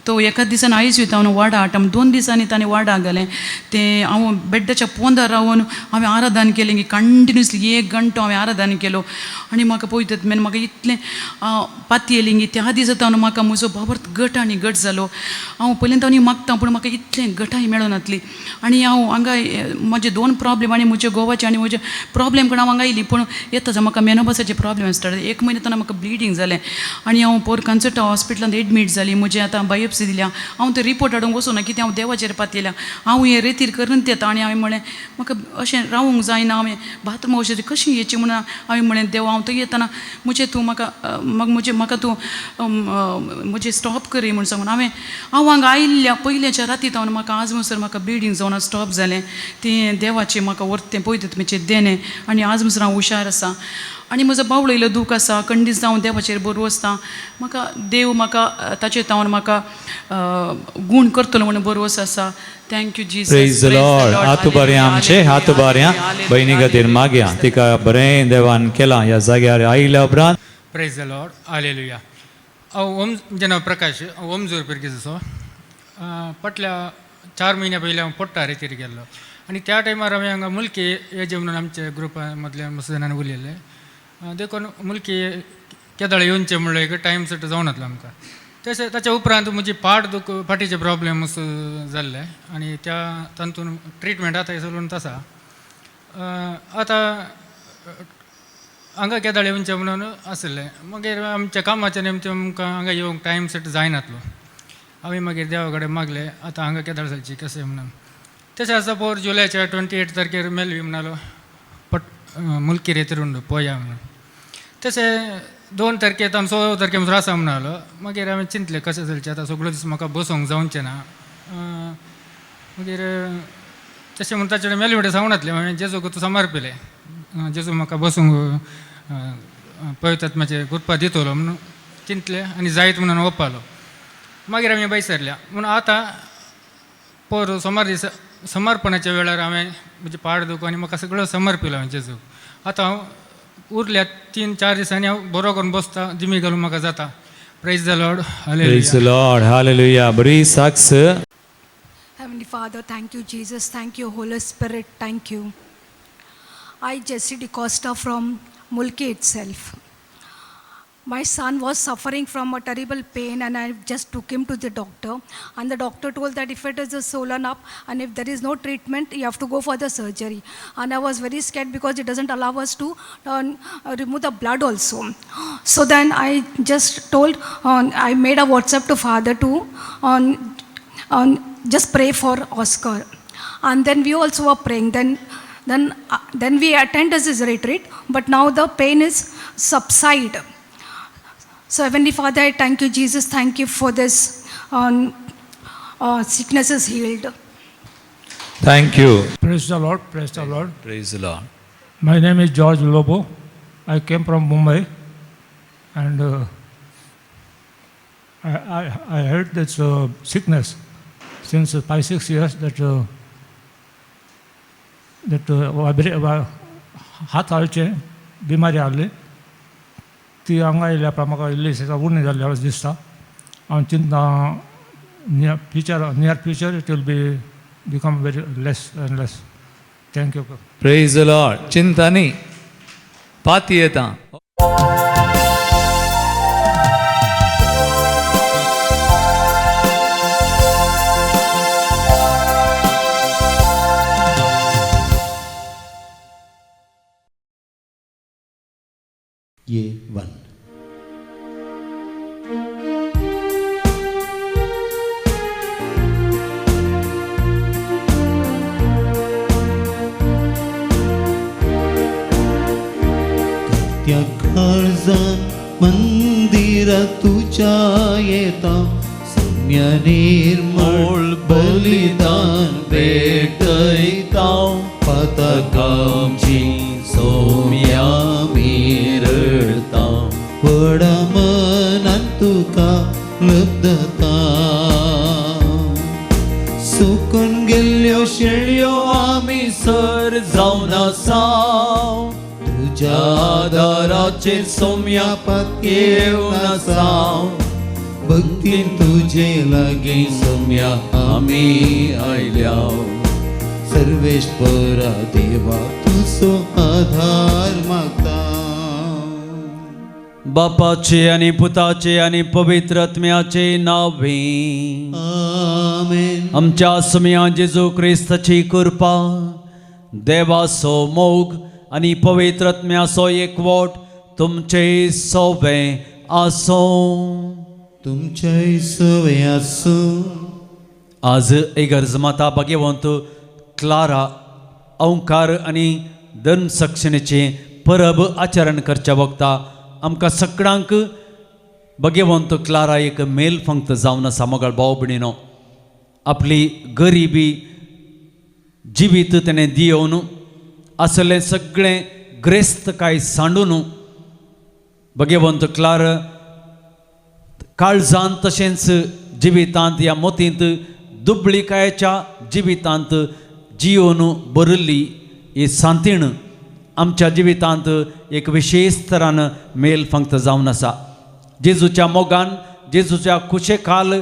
तो एकाच दिसान आयज हांव वाडा हाडटा. 2 दिसांनी ताणें वाडा घालें. तें हांव बेड्डाच्या पोंदार रावन हांवें आराधन केलें की कंटिन्युअसली 1 घंटो हांवें आराधन केलो आनी म्हाका पळयतात मेन म्हाका इतलें पाती येयली की त्या दिसा म्हाका म्हजो बाबर्थ घट आनी घट जालो. हांव पयलींत आनी मागता पूण म्हाका इतलें घटाय मेळनातली आनी हांव हांगा म्हजे 2 प्रॉब्लेम आनी म्हजे घोवाचे आनी म्हजे प्रॉब्लेम करून हांव हांगा येयली. पूण येता म्हाका मेनोपासाचे प्रॉब्लेम स्टार्ट 1 म्हयने ताणें म्हाका ब्लिडींग जालें आनी हांव पोर कन्सल्टा हॉस्पिटलांत एडमीट जाली. म्हजें आतां बायोप्सी बायोप्सी दिल्या हांव तो रिपोर्ट हाडूंक वचूना कित्याक हांव देवाचेर पातयल्या हांव हें रेतीर करूनच येता आनी हांवें म्हळें म्हाका अशें रावूंक जायना हांवें बाथरूमा वचून कशी येची म्हणून हांवें म्हळें देवा हांव थंय येतना तूं म्हाका तूं म्हजें स्टॉप करी म्हूण सांगून हांव हांगा आयिल्ल्या पयल्याच्या रातींत हांव म्हाका आज म्हणसर म्हाका ब्लिडींग जावन स्टॉप जालें तें देवाचें म्हाका व्हरतें पळयता तुमचें देणें आनी आज म्हणसर हांव हुशार आसा आनी म्हजो बावळयलो दूख आसा खंडीत जावन देवाचेर बरो आसता म्हाका देव म्हाका ताचे तावन म्हाका गूण करतलो म्हणून बरो आसा thank you Jesus praise the Lord हात बरें आमचे हात बऱ्या बहिणी खातीर मागया तिका बरें देवान केलां ह्या जाग्यार आयिल्ल्या उपरांत प्रेज द लॉर्ड हालेलुया हांव ओम म्हजें नांव प्रकाश हांव ओमजोर पिरगेजो फाटल्या 4 म्हयन्या पयलीं हांव पोट्टा रेतीर गेल्लो आनी त्या टायमार हांवें हांगा मुल्की हेजे म्हणून आमच्या ग्रुपा मदल्या मातशे जाणांनी उलयल्लें देखून मुल्की केदाळ येवनचें म्हणलें एक टायम सेट जावन येतलो आमकां तशें ताच्या उपरांत म्हजी फाटीचे प्रॉब्लेम जाल्ले आनी त्या तातूंत ट्रिटमेंट आतां चलून आसा आतां हांगा केदाळ येवनचें म्हणून आसलें मागीर आमच्या कामाच्या निमतें आमकां हांगा येवंक टायम सेट जायनासलो हांवें मागीर देवा कडेन मागलें आतां हांगा केदाळ जावची कशें म्हणून तशें आसा पोर जुलयाच्या 28 तारखेर मेलवी म्हणलो मुल्की रेतीर पोया म्हणून तशें 2 तारखेक 16 तारखेर आसा म्हणलो मागीर हांवें चिंतलें कशें चलचें आतां सगळो दीस म्हाका बसूंक जावचें ना मागीर तशें म्हणून ताचे कडेन मेलवी कडेन सांगून येतलें हांवें जेजूक तूं समर्पिलें जेजू म्हाका बसूंक पळयतात म्हाजे गुरपा दितलो म्हणून चिंतलें आनी जायत म्हणून ओप्पालो मागीर हांवें बैसरल्या म्हणून आतां पोर सोमार दिसा समर्पणाच्या वेळार हांवें म्हजें पाड दुखो आनी म्हाका सगळो समर्पिलो हांवें जेजूक आतां हांव उरल्या 3-4 दिसांनी हांव बरो करून बसता जिमी घालून म्हाका जाता praise the Lord praise the Lord hallelujah बरी साक्ष Heavenly Father, thank you, Jesus. Thank you, Holy Spirit. Thank you. I, Jessie DeCosta from Mulki itself. My son was suffering from a terrible pain and I just took him to the doctor. And the doctor told that if it is swollen up and if there is no treatment, you have to go for the surgery. And I was very scared because it doesn't allow us to remove the blood also. So then I just told, I made a WhatsApp to father to just pray for Oscar. And then we also were praying. Then we attended this retreat, but now the pain is subside. So Heavenly Father, I thank you, Jesus. Thank you for this sickness is healed. Thank you. Praise the Lord, praise the Lord. Praise the Lord. My name is George Lobo. I came from Mumbai and I had this sickness since 5-6 years हात हालचे बिमारी आसली ती हांगा येयल्या उपरांत म्हाका इल्ली उणी जाल्ली अशें दिसता हांव चिंतना near future it will be become very less and less thank you praise the Lord चिंता न्ही पाती येता ये 1 त्या काळजान मंदिरा तुझ्या येता सौम्य निर्मळ बलिदान भेटयता पातकांची सौम्या मिरळता व्हडा मनान तुका लब्धता सुकून गेल्ल्यो शेळयो आमी सर जावन आसा तुझ्या आदाराचेर सौम्या पातयेवन आसा भक्तीन तुजे लागीं सौम्या आमी आयल्या सर्वेश्वरा देवा तुजो आधार मागता बापाचे आणि पुताचे आणि पवित्र आत्म्याचे नावे आमेन आमच्या समिया जेजू क्रिस्ताची कृपा देवाचो मोग आणि पवित्र आत्म्याचो एकवट तुमचे सोबे आसो तुमच्या सवय आसूं आज इगर्ज माता भगवंत क्लारा ओंकार आणि धन सक्षणेचे परब आचरण करच्या वक्ता आमकां सगळ्यांक भगवंत क्लारा एक मेल फंक्त जावन आसा मोगाळ भाव भयणीनो. आपली गरिबी जिवीत तेणें दिवन असलें सगळें ग्रेस्त काय सांडून भगवंत क्लार काळजांत तशेंच जिवितांत या मोतींत दुबळीकायेच्या जिवितांत जिवन बरल्ली ही सांतीण आमच्या जिवितांत एक विशेष तरान मेल फंक्त जावन आसा. जेजूच्या मोगान जेजूच्या कुशे खाल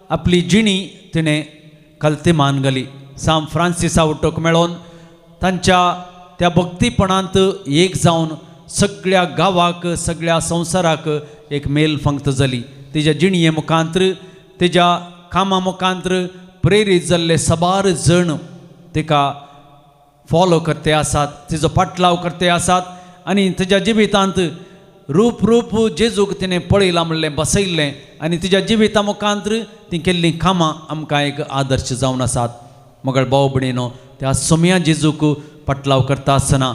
आपली जिणी तिणें कल्तिमान घाली. सांत फ्रांसिसा उठोक मेळोन तांच्या त्या भक्तीपणांत एक जावन सगळ्या गांवाक सगळ्या संवसाराक एक मेल फंक्त जाली. तिच्या जिणये मुखांत्र तिच्या कामा मुखांत्र प्रेरीत जाल्ले सबार जण तिका फॉलो करते आसात, तिजो पाटलाव करते आसात आनी तिच्या जिवितांत रूप रूप जेजूक तिणें पळयलां म्हणलें बसयल्लें आनी तिच्या जिविता मुखांत्र ती केल्लीं कामां आमकां एक आदर्श जावन आसात. मोगाळ भाव भयणीनो, त्या सोम्या जेजूक पाटलाव करता आसतना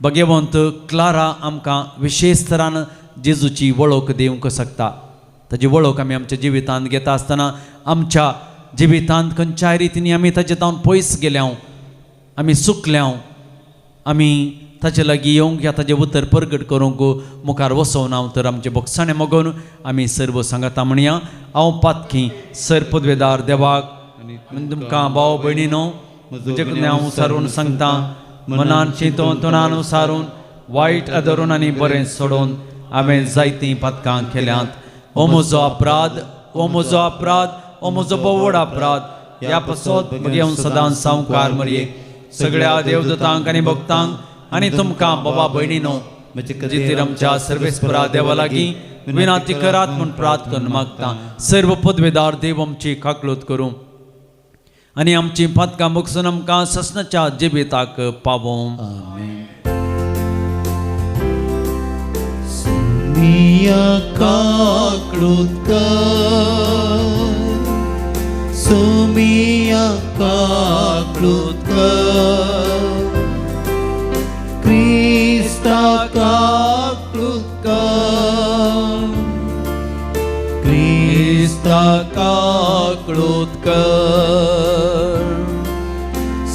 भगवंत क्लारा आमकां विशेष तरान जेजूची वळख दिवंक शकता. ताची वळख आमी आमच्या जिवितांत घेता आसतना आमच्या जिवितांत खंयच्याय रितींनी आमी ताचे तावन पयस गेल्याव, आमी चुकल्याव, आमी ताचे लागीं येवंक या ताचें उतर परगट करूंक मुखार वचोन हांव तर आमचें बक्षाणें मोगोन आमी सर्व सांगता म्हणया. हांव पातकी सर पदवेदार देवाक तुमकां भाव भयणीनो म्हजें हांव सारून सांगता, मनान चिंतून तोंडान उसारून वायट आदरून आनी बरें सोडून हांवें जायतीं पातकां केल्यांत. हो म्हजो अपराध, हो म्हजो अपराध, हो म्हजो बोवड अपराध. ह्या पासत मगे हांव सदांच सांवकार मरये सगळ्या देवदूतांक आनी भक्तांक आनी तुमकां बाबा भयणीनो जितीर आमच्या सर्वेस्परा देवा लागीं विनाती करात म्हूण प्रार्थना करून मागता. सर्व पदवेदार देव आमची काकळूत करूं आनी आमची पातकां मुगसून आमकां ससनाच्या जिविताक पावों. सोमिया काकळूत कर, सोमिया काकळूत कर, क्रिस्ता काकळूत कर, क्रिस्ता काकळूत कर.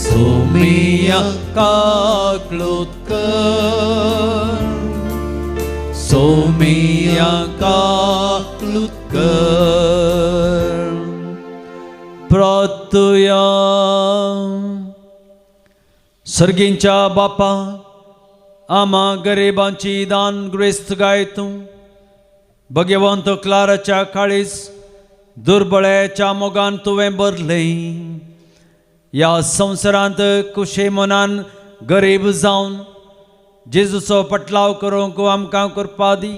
सोमिया काकळूत कर, सोमिया काकळूत कर. प्रार्थया. सर्गींच्या बापा, आम्हा गरिबांची दान ग्रेस्त गाय तूं भगवंत क्लाराच्या काळीस दुर्बळेच्या मोगान तुवें भरलें. या संवसारांत कुशे मनान गरीब जावन जेजूचो पटलाव करूंक आमकां करपा दी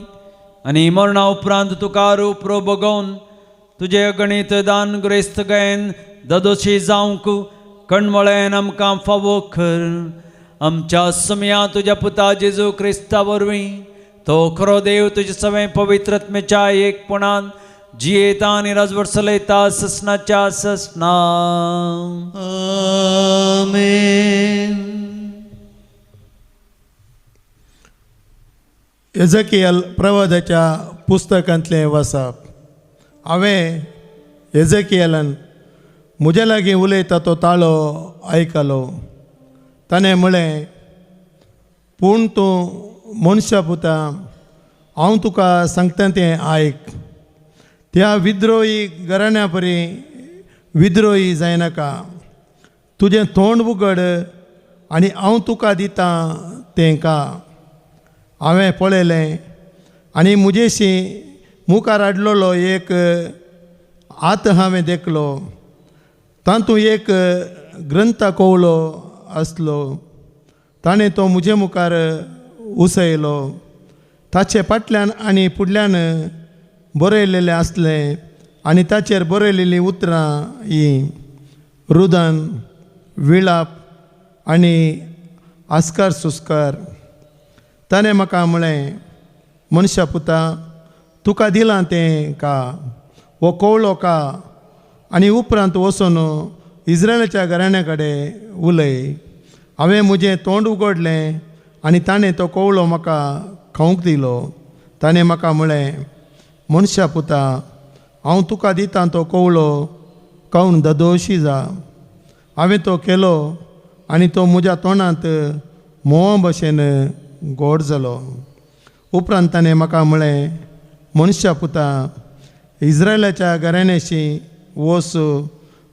आनी मरणा उपरांत तुका रूप भोगोवन तुजे अगणीत दान ग्रेस्त गायन ददोशी जावंक कणमळेन आमकां फावो कर. आमच्या समया तुज्या पुता जेजू क्रिस्ता वरवीं तो खरो देव तुजे सवें पवित्रत्मेच्या एकपणान जियेता आनी राजवट चलयता ससनाच्या ससना. आमेन. एझेकियल प्रवादाच्या पुस्तकांतलें वाचप. हांवें एझेकियलान म्हजे लागीं उलयता तो ताळो आयकलो. ताणें म्हळें, पूण तूं मनशा पुता, हांव तुका सांगता तें आयक. त्या विद्रोही घराण्या परी विद्रोही जायनाका. तुजें तोंड उगड आनी हांव तुका दितां तें खा. हांवें पळयलें आनी म्हजेशी मुखार हाडलेलो एक हात हांवें देखलो. तातूंत एक ग्रंथ कोवलो आसलो. ताणें तो म्हजे मुखार उसयलो. ताचे फाटल्यान आनी फुडल्यान बरयलेलें आसलें आनी ताचेर बरयलेलीं उतरां हीं रुदन, विलाप आनी आस्कार सुस्कार. ताणें म्हाका म्हळें, मनशा पुता, तुका दिलां तें का हो कवळो का आनी उपरांत वचून इस्रायलाच्या घराण्या कडेन उलय. हांवें म्हजें तोंड उगडलें आनी ताणें तो कवळो म्हाका खावंक दिलो. ताणें म्हाका म्हळें, मनशा पुता, हांव तुका दितां तो कवळो खावन धदोशी जा. हांवें तो केलो आनी तो म्हज्या तोंडांत मोवा भशेन गोड जालो. उपरांत ताणें म्हाका म्हळें, मनशा पुता, इस्रायलाच्या घराण्याशी वच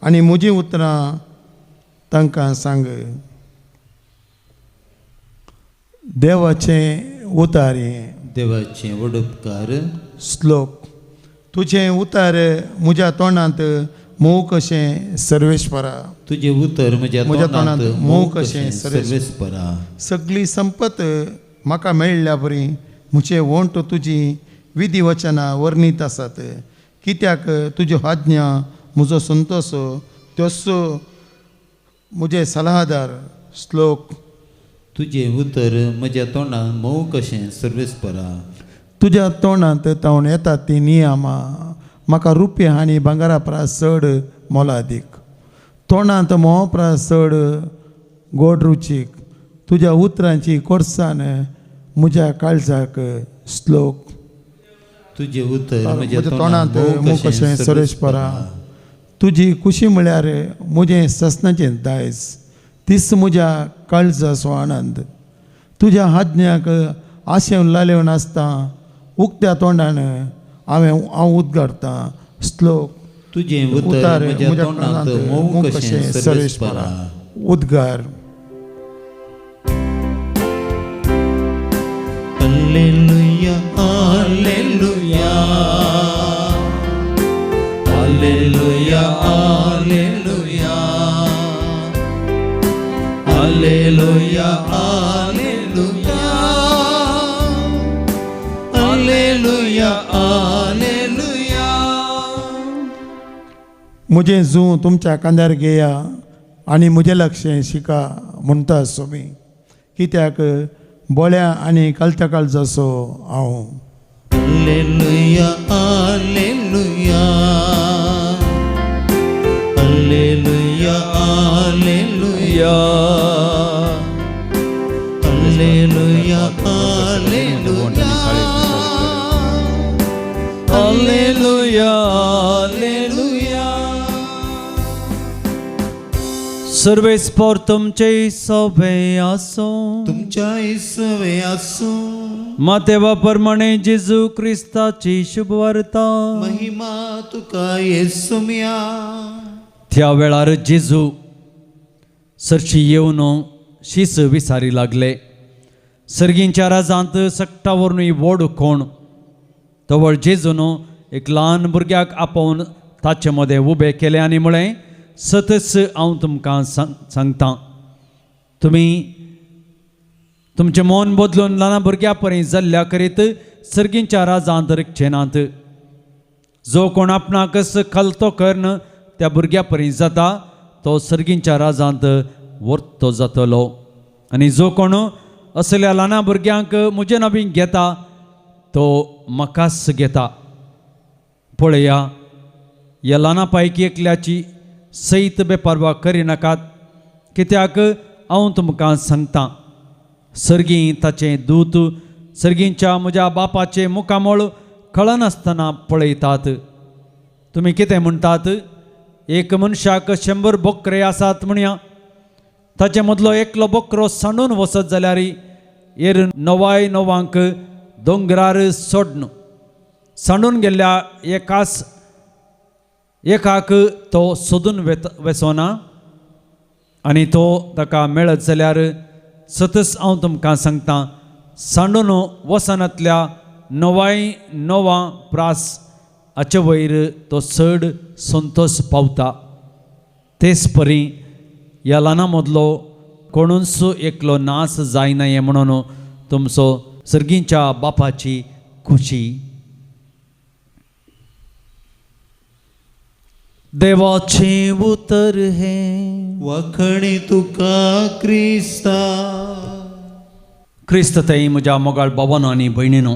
आनी म्हजीं उतरां तांकां सांग. देवाचें उतार हें. देवाचें वडुपकार. श्लोक. तुजें उतार म्हज्या तोंडांत मोव कशें सर्वेश्वरा. तुझे उतर म्हज्या तोंडांत मोव कशें सर्वेस्परा. सगळी संपत म्हाका मेळ्ळ्या बरी म्हजें वोंट तुजी विधी वचनां वर्णीत आसात. कित्याक तुज्यो आज्ञा म्हजो संतोश, त्योच म्हजे सलाहदार. श्लोक. तुझे उतर म्हज्या तोंडांत मोव कशें सर्वेस्परा. तुज्या तोंडांत तावन येतात ती नियमां म्हाका रुपये आनी भांगारा परस चड मोलादीक. तोंडांत मोव परस चड गोड रुचीक. तुज्या उतरांची कोर्सान म्हज्या काळजाक. श्लोक. तुझे उतर म्हज्या तोंडांत मोव कशें सर्वेस्परा. तुजी खुशी म्हळ्यार म्हजें ससनाचें दायज. तीच म्हज्या काळजाचो आनंद. तुज्या आज्ञाक आशेवन लालेवन आसता उक्त्या तोंडान हांव उद्गारतां. श्लोक. तुझे उतर म्हज्या तोंडांत मोव कशें सर्वेस्परा. उद्गार. Alleluia, alleluia. Alleluia, alleluia. Alleluia, alleluia. Alleluia, alleluia. म्हजें जूं तुमच्या कांद्यार घेया आनी म्हजें लक्षें शिका म्हणटा सोमी. कित्याक बोळ्या आनी कालत्या काळजाचो हांव. Alleluia, alleluia. Alleluia, alleluia. Alleluia, alleluia. Alleluia, alleluia. सर्वेस्पर तुमचे सवे आसो. तुमच्या इसवे आसूं. मातेवा प्रमाणे जेजू क्रिस्ताची शुभ वार्ता. महिमा तुका येसुम्या. त्या वेळार जेजू सरशी येवन शीस विसारी लागले. सर्गींच्या राजांत सक्टा वरून व्हड कोण. तवळ जेजून एक ल्हान भुरग्याक आपोवन ताचे मदें उबें केलें आनी म्हळें, सतच हांव तुमकां सांगतां, तुमी तुमचें मन बदलून ल्हान भुरग्या पर्यंत जाल्ल्या करीत सर्गींच्या राजांत रिक्षेनात. जो कोण आपणाकच खालतो कर्ण त्या भुरग्या पर्यंत जाता तो सर्गींच्या राजांत वर्तो जातलो. आनी जो कोण असल्या ल्हान भुरग्यांक म्हजें नांवी घेता तो म्हाकाच घेता. पळया, ह्या ल्हाना पैकी एकल्याची सैत बेपारवा करिनाकात. कित्याक हांव तुमकां सांगतां, सर्गीं ताचें दूत सर्गींच्या म्हज्या बापाचें मुखामळ कळनासतना पळयतात. तुमी कितें म्हणटात? एक मनशाक 100 बोकरे आसात म्हणया. ताचे मदलो एकलो बोकरो सांडून वचत जाल्यार एर 99 दोंगरार सोडन. सांडून गेल्ल्या एकाक तो सोदून वेचोना आनी तो ताका मेळत जाल्यार सतच हांव तुमकां सांगतां, सांडून वसनांतल्या 99 प्रास हाचे वयर तो चड संतोश पावता. तेच परी ह्या ल्हाना मदलो कोणूच एकलो नाश जायना म्हणून तुमचो सर्गींच्या बापाची खुशी. देवाचे उतर हे. वखणी तुका क्रिस्ता. क्रिस्त थंय म्हज्या मोगाळ भावांनो आनी भयणीनो,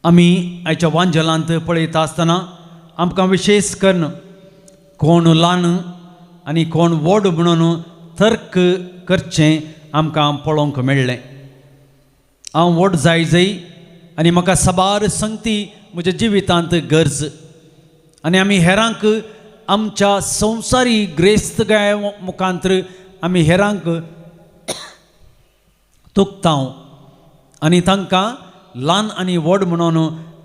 आमी आयच्या वांजलांत पळयता आसतना आमकां विशेश करून कोण ल्हान आनी कोण व्हड म्हणून तर्क करचें आमकां पळोवंक मेळ्ळें. हांव व्हड जाय आनी म्हाका साबार संगती म्हज्या जिवितांत गरज, आनी आमी हेरांक आमच्या संवसारी ग्रेस्तगाय मुखांतर आमी हेरांक तुकतांव आनी तांकां ल्हान आनी व्हड म्हणून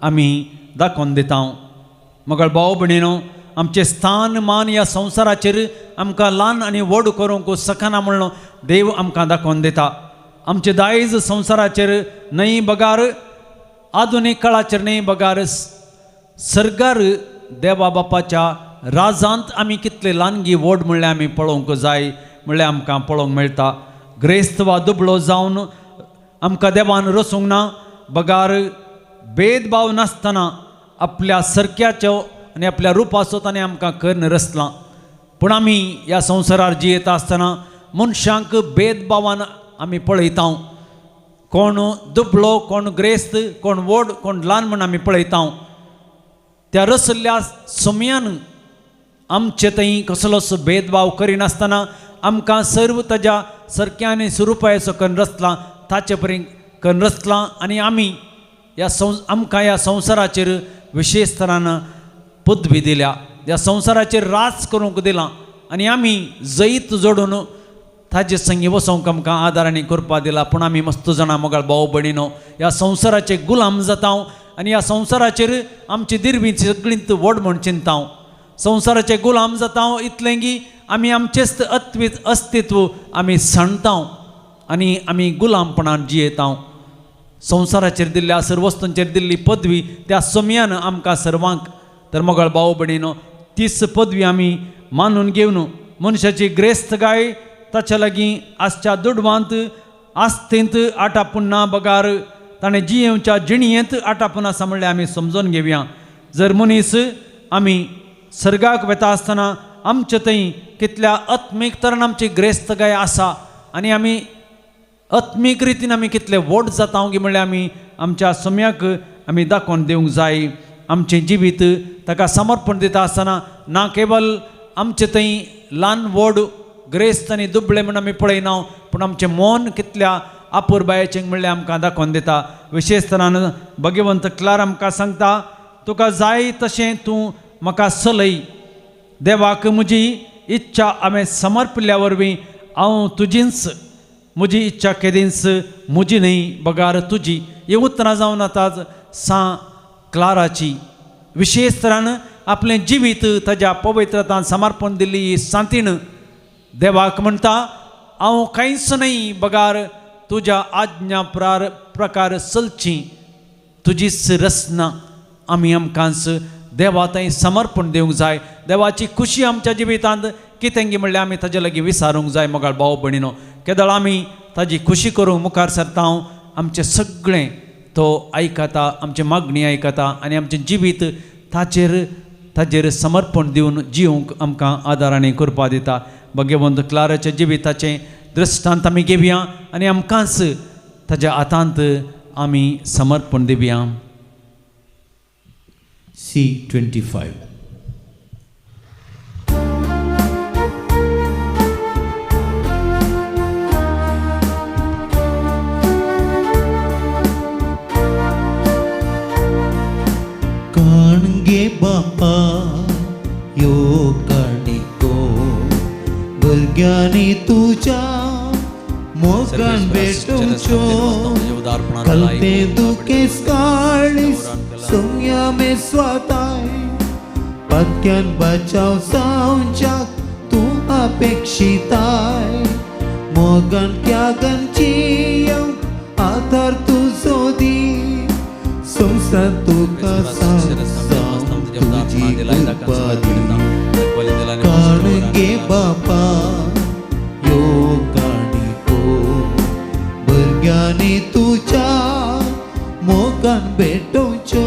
आमी दाखोवन दिता. म्हगेल भाव भयणीनो, आमचें स्थान मान ह्या संवसाराचेर आमकां ल्हान आनी व्हड करूंक सकना म्हणून देव आमकां दाखोवन दिता. आमचे दायज संवसाराचेर न्हय बगार, आधुनीक काळाचेर न्हय बगार, सर्गार देवा बापाच्या राजांत आमी कितले ल्हानगी व्हड म्हणल्यार आमी पळोवंक जाय म्हणल्यार आमकां पळोवंक मेळटा. ग्रेस्त वा दुबळो जावन आमकां देवान रचूंक ना. बगार भेदभाव नासतना आपल्या सरक्याचो आनी आपल्या रुपाचो ताणें आमकां करून रचलां. पूण आमी ह्या संवसारार जियेता आसतना मनशांक भेदभावान आमी पळयता. कोण दुबळो, कोण ग्रेस्त, कोण व्हड, कोण ल्हान म्हण आमी पळयता. त्या रचल्ल्या समयान आमचे थंय कसलोच भेदभाव करिनासतना आमकां सर्व ताज्या सरक्या आनी स्वरुपाचो करून रचला, ताचे परी करून रचला. आनी आमी आमकां ह्या संवसाराचेर विशेश तरान पदवी दिल्या, ह्या संवसाराचेर राज करूंक दिलां. आनी आमी जैत जोडून ताजे संगी वचोंक आमकां आदार आनी करपा दिला. पूण आमी मस्त जाणां मोगाळ भाव भयणीनो, ह्या संवसाराचे गुलाम जाता आनी ह्या संवसाराचेर आमची दिरवी सगळींत व्हड म्हण चिंता. संवसाराचे गुलाम जाता इतलें की आमी आमचेच अस्तित्व आमी सांडटा आनी आमी गुलामपणान जियेता. संवसाराचेर दिल्ल्या सर्व वस्तूंचेर दिल्ली पदवी त्या समयान आमकां सर्वांक, तर मोगाळ भाव भयणीनो, तीच पदवी आमी मानून घेवन मनशाची ग्रेस्तगाय ताच्या लागीं आजच्या दुडवांत आस्तेंत आटापून बगार ताणें जियेवच्या जिणयेंत आटापून आसा म्हणल्यार आमी समजून घेवया. जर मनीस आमी सर्गाक वेता आसतना आमचे थंय कितल्या आत्मीक तरान आमची ग्रेस्तगाय आसा आनी आमी आत्मीक रितीन आमी कितले व्हड जाता की म्हणल्यार आमी आमच्या सम्याक आमी दाखोवन दिवंक जाय. आमचें जिवीत ताका समर्पण दिता आसतना ना केवल आमचे थंय ल्हान व्हड ग्रेस्त आनी दुबळे म्हण आमी पळयना, पूण आमचें मन कितल्या आपुरबायेचें म्हणल्यार आमकां दाखोवन दिता. विशेश तरान भगवंत क्लार आमकां सांगता, तुका जाय तशें तूं म्हाका चलय. देवाक म्हजी इच्छा हांवें समर्पिल्ल्या वरवीं हांव तुजींच, म्हजी इच्छा केदींच म्हजी न्हय बगार तुजी. ही उतरां जावन आतां क्लाराची. विशेश तरान आपलें जिवीत ताज्या पवित्रतान समर्पण दिल्ली ही सांतीण देवाक म्हणटा, हांव कांयच न्हय बगार तुज्या आज्ञा प्रकार चलचीं. तुजीच रचना आमी आमकांच देवा थंय समर्पण दिवंक जाय. देवाची खुशी आमच्या जिवितांत कितें गी म्हणल्यार आमी ताजे लागीं विचारूंक जाय. मोगाळ भाव भयणीनो, केदळ आमी ताजी खुशी करूंक मुखार सरता, आमचें सगळें तो आयकता, आमची मागणी आयकता आनी आमचें जिवीत ताजेर समर्पण दिवन जिवंक आमकां आदार आनी कृपा दिता. भगवंत क्लाराच्या जिविताचें दृश्टांत आमी घेवया आनी आमकांच ताज्या हातांत आमी समर्पण दिवया. C25. काणगे बापा यो काणिको भुरग्यांनी तुज्या मोगान भेटूच्यो कल्पे दुखेस काळीस सोंग्या मे स्वाताय पत्क्यान बचाव जावच्याक तूं अपेक्षिताय मोगान त्यागान जियेव आधार तुजो दी संसार तुका तुजी कृपा दी काणगे बापा यो काणिको भुरग्यांनी तुज्या मोगान भेटोवच्यो.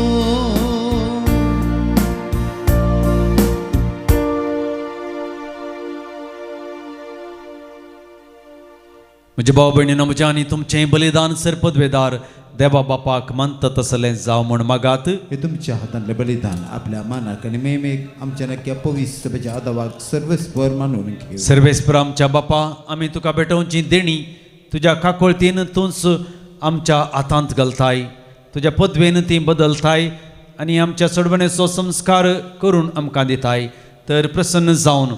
म्हजे भाव भयणीनो, म्हजें आनी तुमचें बलिदान सर पदवेदार देवा बापाक म्हणता तसलें जावं म्हण मागात. हे तुमच्या हातांतलें बलिदान आपल्या मानाक आनी मेमेक आमच्या नक्की पवित्र सभेच्या आदावाक सर्वस्वर मानून घेव. सर्वेस्पर आमच्या बापा, आमी तुका भेटोवची देणी तुज्या काकोळतीन तूंच आमच्या हातांत घालताय, तुज्या पदवेन ती बदलताय आनी आमच्या सोडवणेचो संस्कार करून आमकां दिताय. तर प्रसन्न जावन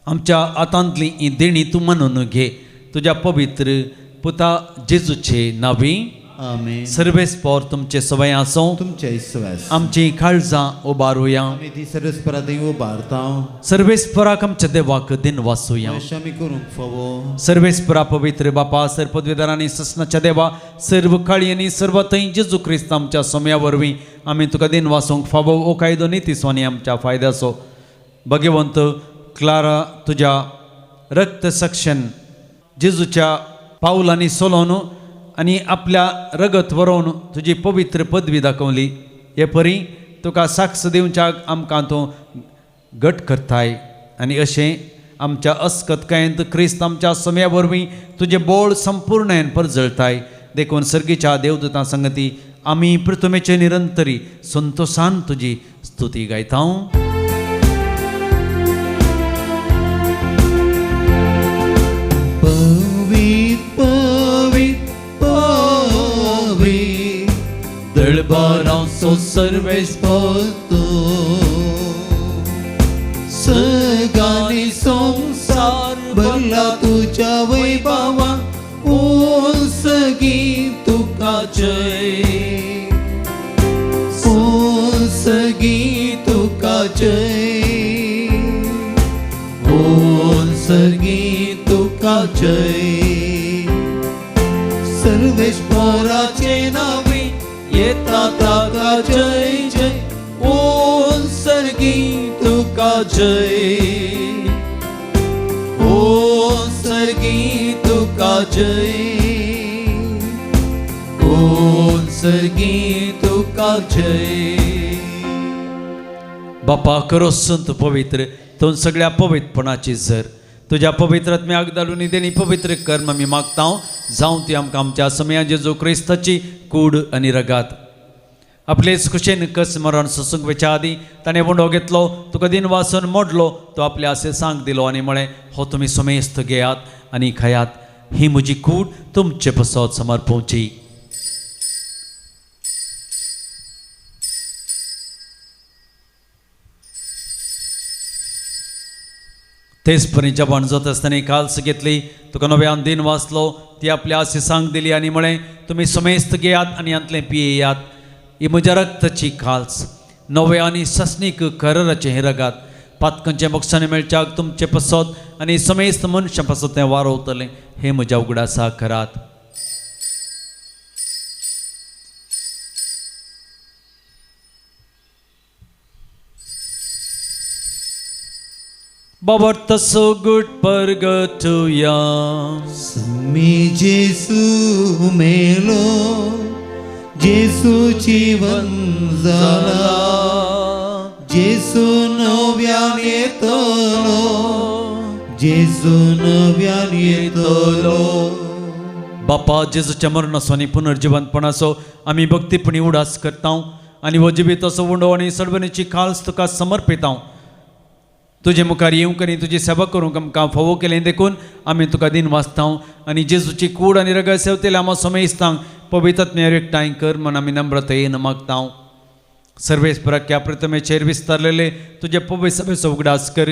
आमच्या हातांतली ही देणी तूं मानून घे. तुज्या पवित्र पुता जेजूचे नांवी आमेन. सर्वेस्पर तुमचे सवय आसूं. तुमच्या इसवास आमची काळजां उबारुया. आमी ती सर्वस्परा थंय उबारता. सर्वेस्पराक आमच्या देवाक दिन वासूया. आमी करूंक फावो. सर्वेस्परा पवित्र बापा, सर पदवीधर आनी ससनाच्या देवा, सर्व काळी आनी सर्व थंय जेजू क्रिस्त आमच्या सोम्या वरवीं आमी तुका दिन वासूंक फावो. ओ कायदो नितीसवानी आमच्या फायद्याचो. भगवंत क्लारा तुज्या रक्त सक्षन जेजूच्या पावलांनी सोलोवन आनी आपल्या रगत व्हरोवन तुजी पवित्र पदवी दाखवली. हे परी तुका साक्ष दिवच्याक आमकां तूं घट करताय आनी अशें आमच्या अस्कतकायेंत क्रिस्त आमच्या सोम्या वरवीं तुजें बोळ संपूर्णयेन परजळताय. देखून सर्गीच्या देवदूतां संगती आमी पृथ्वीचे निरंतरी संतोशान तुजी स्तुती गायता. दळबारांचो सर्वेस्पर सगानी संसार भरला तुझ्या वैभवा. ओ सगी तुका जय. ओ सगी तुका जय. ओ सगी तुका जय. सर्वेश्वराचे नावे येता ताका जय जय. ओ सर्गी तुका जय. ओ सर्गी तुका जय. ओ सर्गी तुका जय. बापा करो संत पवित्र तो सगळ्या पवित्रपणाची झर तुझ्या पवित्रात्म्याक घालून देणी पवित्र कर्म मी मागता जाऊन ती आमकां आमच्या समया जेजू क्रिस्ताची कूड आनी रगात आपलेच कुशेन कस मरण ससूंक वेच्या आदी ताणें वंडो घेतलो तुका दिन वासन मोडलो तो आपल्या असे सांग दिलो आनी म्हळें हो तुमी समेस्त घेयात आनी खायात ही म्हजी कूड तुमचे पसत समर्पोवची. तेच परी जबान जात आसतना काल्स घेतली तुका नव्यान दिन वाचलो ती आपल्या असे सांग दिली आनी म्हळें तुमी समेस्त घेयात आनी अंतलें पियेयात ही म्हज्या रक्ताची काल्स नवे आनी ससनीक करराचे हे रगात पातकांचे मोक्षाने मेळच्याक तुमचे पसत आनी समेस्त मनशां पसत तें वारोवतलें हे म्हज्या उगडासा करात. Babarta so good purgatoria. मी जेसू मेलो जेसू जीवन जाला जेसू नव्यान येतलो जेसू नव्यान येतलो. बापा जेजूच्या मरणासो पुनर्जीवनपणाचो आमी भक्तीपणी उडास करता आनी हो जिवीत असो उंडो आनी सडवणेची काल्स तुका समर्पिता. तुजे मुखार येवंक आनी तुजी सेवा करूंक आमकां फावो केलें देखून आमी तुका दिन वाचता आनी जेजूची कूड आनी रगत सेवतेले आमी समेस्तांक पवित्रत्म्यार एकठांय कर म्हण आमी नम्रतेन मागता. सर्वेस्पराक प्रथमेचेर विस्तारलेले तुजे पवित्र सभेचो उगडास कर.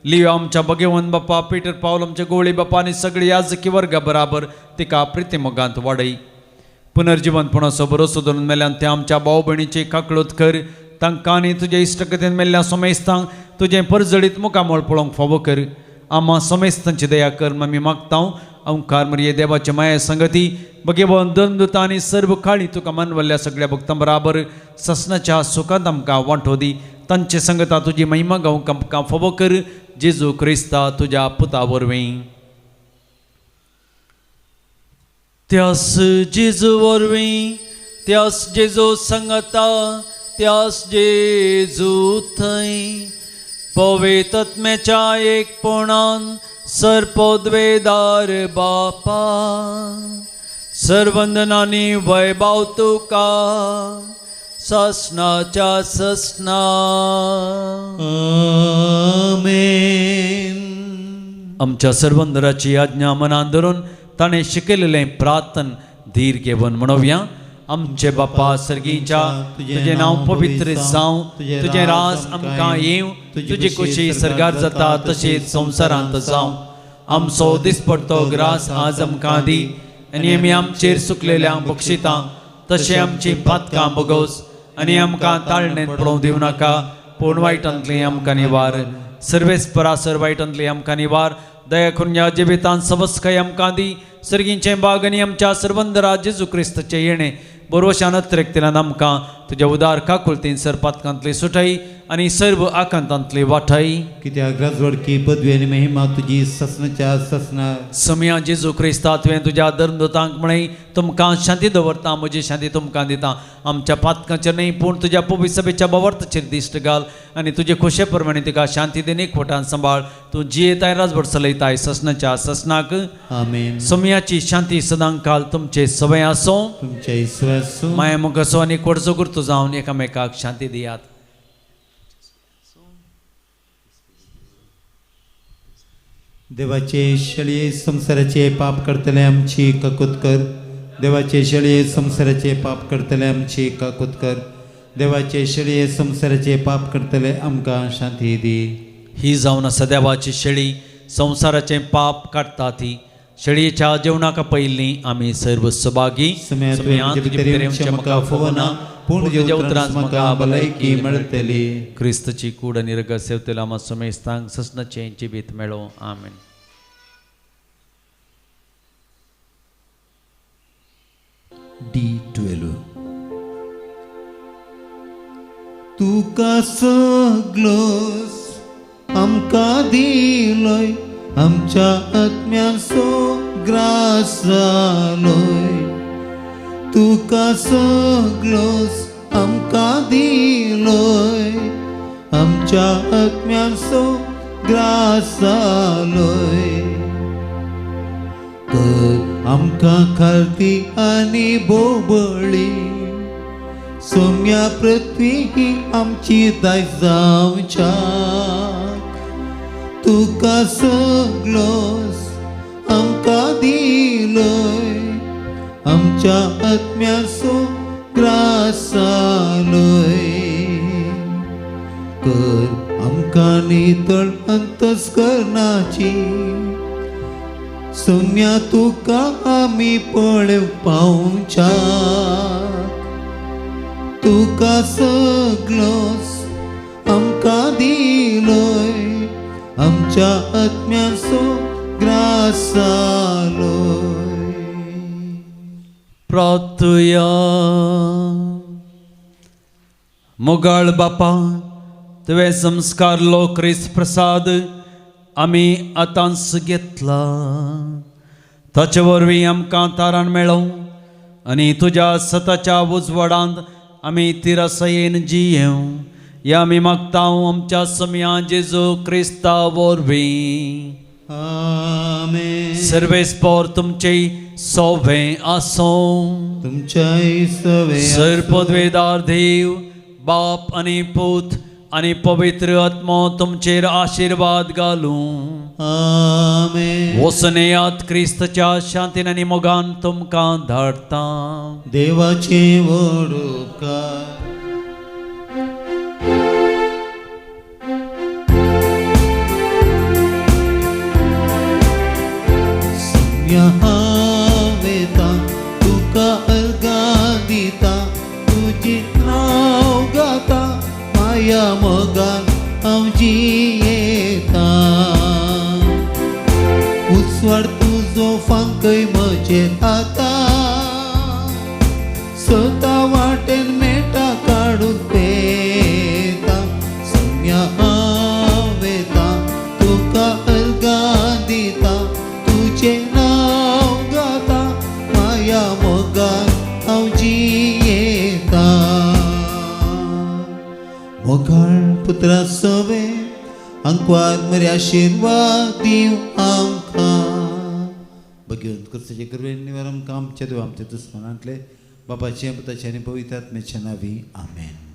लियो आमच्या भगवंत बापा पिटर पावल आमचे गोळी बापा आनी सगळी याजकी वर्गा बराबर तिका प्रितीमोगांत वाडय. पुनर्जीवनपणाचो भरोसो धरून मेल्यान ते आमच्या भाव भयणीची काकळूत कर तांकां आनी तुजे इश्टकथेन मेल्ल्या समेस्तांक तुजें परजळीत मुखामळ पळोवंक फावो कर. आम्हा समेस्तांची दया कर आमी मागता. ओंकार मरिये देवाचे माये संगती भगवंत दंदुता आनी सर्व काळी तुका मानवल्ल्या सगळ्या भक्तां बराबर ससनाच्या सुखांत आमकां वांटो दी. तांचे संगता तुजी महिमा गावंक आमकां फावो कर जेजू क्रिस्ता तुज्या पुता वरवीं. त्यास जेजू वरवीं त्यास जेजू संगता त्यास जेजू थंय पवित्रत्म्याच्या एकपणान सरपदवेदार बापा सर्वंदनानी वैभव तुका ससनाच्या ससना. आमेन. आमच्या सर्वंदराची आज्ञा मनान धरून ताणें शिकयलेलें प्रार्थन धीर घेवन म्हणोवया. आमचे बापा सर्गीच्या तुझे नांव पवित्र जावं, तुझे राज आमकां येवं, तुजी खुशी सर्गार जाता तशीच संवसारांत जावं. आमचो दिसपडटो ग्रास आज आमकां दी, आनी आमी आमचेर सुकलेल्यांक बक्षितां, तशें आमची पातकां बगोस, आनी आमकां ताळणेंत पडोवंक दिवं नाका, पूण वायटांतली आमकां निवार. सर्वेस परासर वायटांतली आमकां निवार. दया करून या जिवितांत सबस्काय आमकां दी. सर्गींचें बाग आनी आमच्या सर्वंदरा जेजू क्रिस्ताचें येणें बरोवशान त्रेकतेलान आमकां तुज्या उदार काकुलतीन सरपातकांतली सुटाई आनी सर्व आकांतांतली वाठाई. कित्याक राजवडकी पदवी आनी महिमा तुजी ससनाच्या ससना. समया जेजू क्रिस्ता तुवें तुज्या धर्मदूतांक म्हणय तुमकां शांती दवरता, म्हजी शांती तुमकां दिता. आमच्या पातकांचेर न्हय पूण तुज्या पवित्र सभेच्या बवर्तचेर दिश्ट घाल आनी तुजे खोशे प्रमाणे तिका शांती देन एकवटान सांबाळ. तूं जियेताय राजवड चलयताय ससनाच्या ससनाक. आमेन. समयाची शांती सदांच काल तुमचे सवय आसूं, तुमच्या इसरो आसूं. माया मोग असो आनी कोडचो गुर्तो जावन एकामेकाक शांती दियात. देवाचे शळये संसाराचे पाप करतले आमची काकूत कर. देवाचे शळये संसाराचे पाप करतले आमची काकूत कर. देवाचे शळये संसाराचे पाप करतले आमकां शांती दी. ही जावन आसा देवाची शेळी, संवसाराचें पाप काडटा ती. शेळयेच्या जेवणाक पयलीं आमी सर्व सभागी. समयांत भितर येवचें म्हाका फोवना, पूण तुज्या उतरांत म्हाका भलायकी मेळटली. क्रिस्तची कूड आनी रगत सेवतले आमा समेस्तांक ससनाचें जिवीत मेळो. आमेन. D12. तुका सगलोस आमकां दिलोय, आमच्या आत्म्यान सो ग्रास जालोय. तुका सगलोस आमकां दिलोय, आमच्या आत्म्यान सो ग्रास जालोय. कर आमकां खालती आनी बोबळी, सोम्या पृथ्वी ही आमची दायज जावच्या. तुका सगलोस आमकां दिलोय, आमच्या आत्म्यान सो ग्रास जालोय. कर आमकां नितळ अंतस्करणाची, सोम्या तुका आमी पळय पावच्या. तुका सगलोस आमकां दिलोय, आमच्या आत्म्यान सो ग्रास जालोय. प्रार्थया. मोगाळ बापा, तुवें संस्कारलो क्रिस्त प्रसाद आमी आतांच घेतला. ताचे वरवीं आमकां तारण मेळो आनी तुज्या सताच्या उजवाडांत आमी तिरासयेन जियेव. या आमी मागतां आमच्या समया जेजू क्रिस्ता वरवीं. आमेन. सर्वेस्पर तुमचे सोवें आसूं. तुमच्याय सवे सर्पद्वेदार देव बाप आनी पूत आनी पवित्र आत्मो तुमचेर आशीर्वाद घालूं. आमेन. वसनेयात क्रिस्तच्या शांतीन आनी मोगान तुमकां धाडटा. देवाचे व्हड उपकार. वेता तुका अर्गां दिता, तुजी नांव गाता, माया मोगान हांव जियेता. उस्वाड तुजो फांकय म्हजेर आता, स्वता वाटेन मेटा काडून पेता. सम्या हांव वेता तुका अर्गां दिता, तुजें मोगाळ पुत्रा सवे अंकवार मरे आशीर्वाद दिव आमकां. भगवंत क्रिस्ताचे कृपेन निवारण आमचे देव आमच्या दुस्मनांतले बापाचे पुताचे आनी पवित्र आत्म्याचे नांवी आमेन.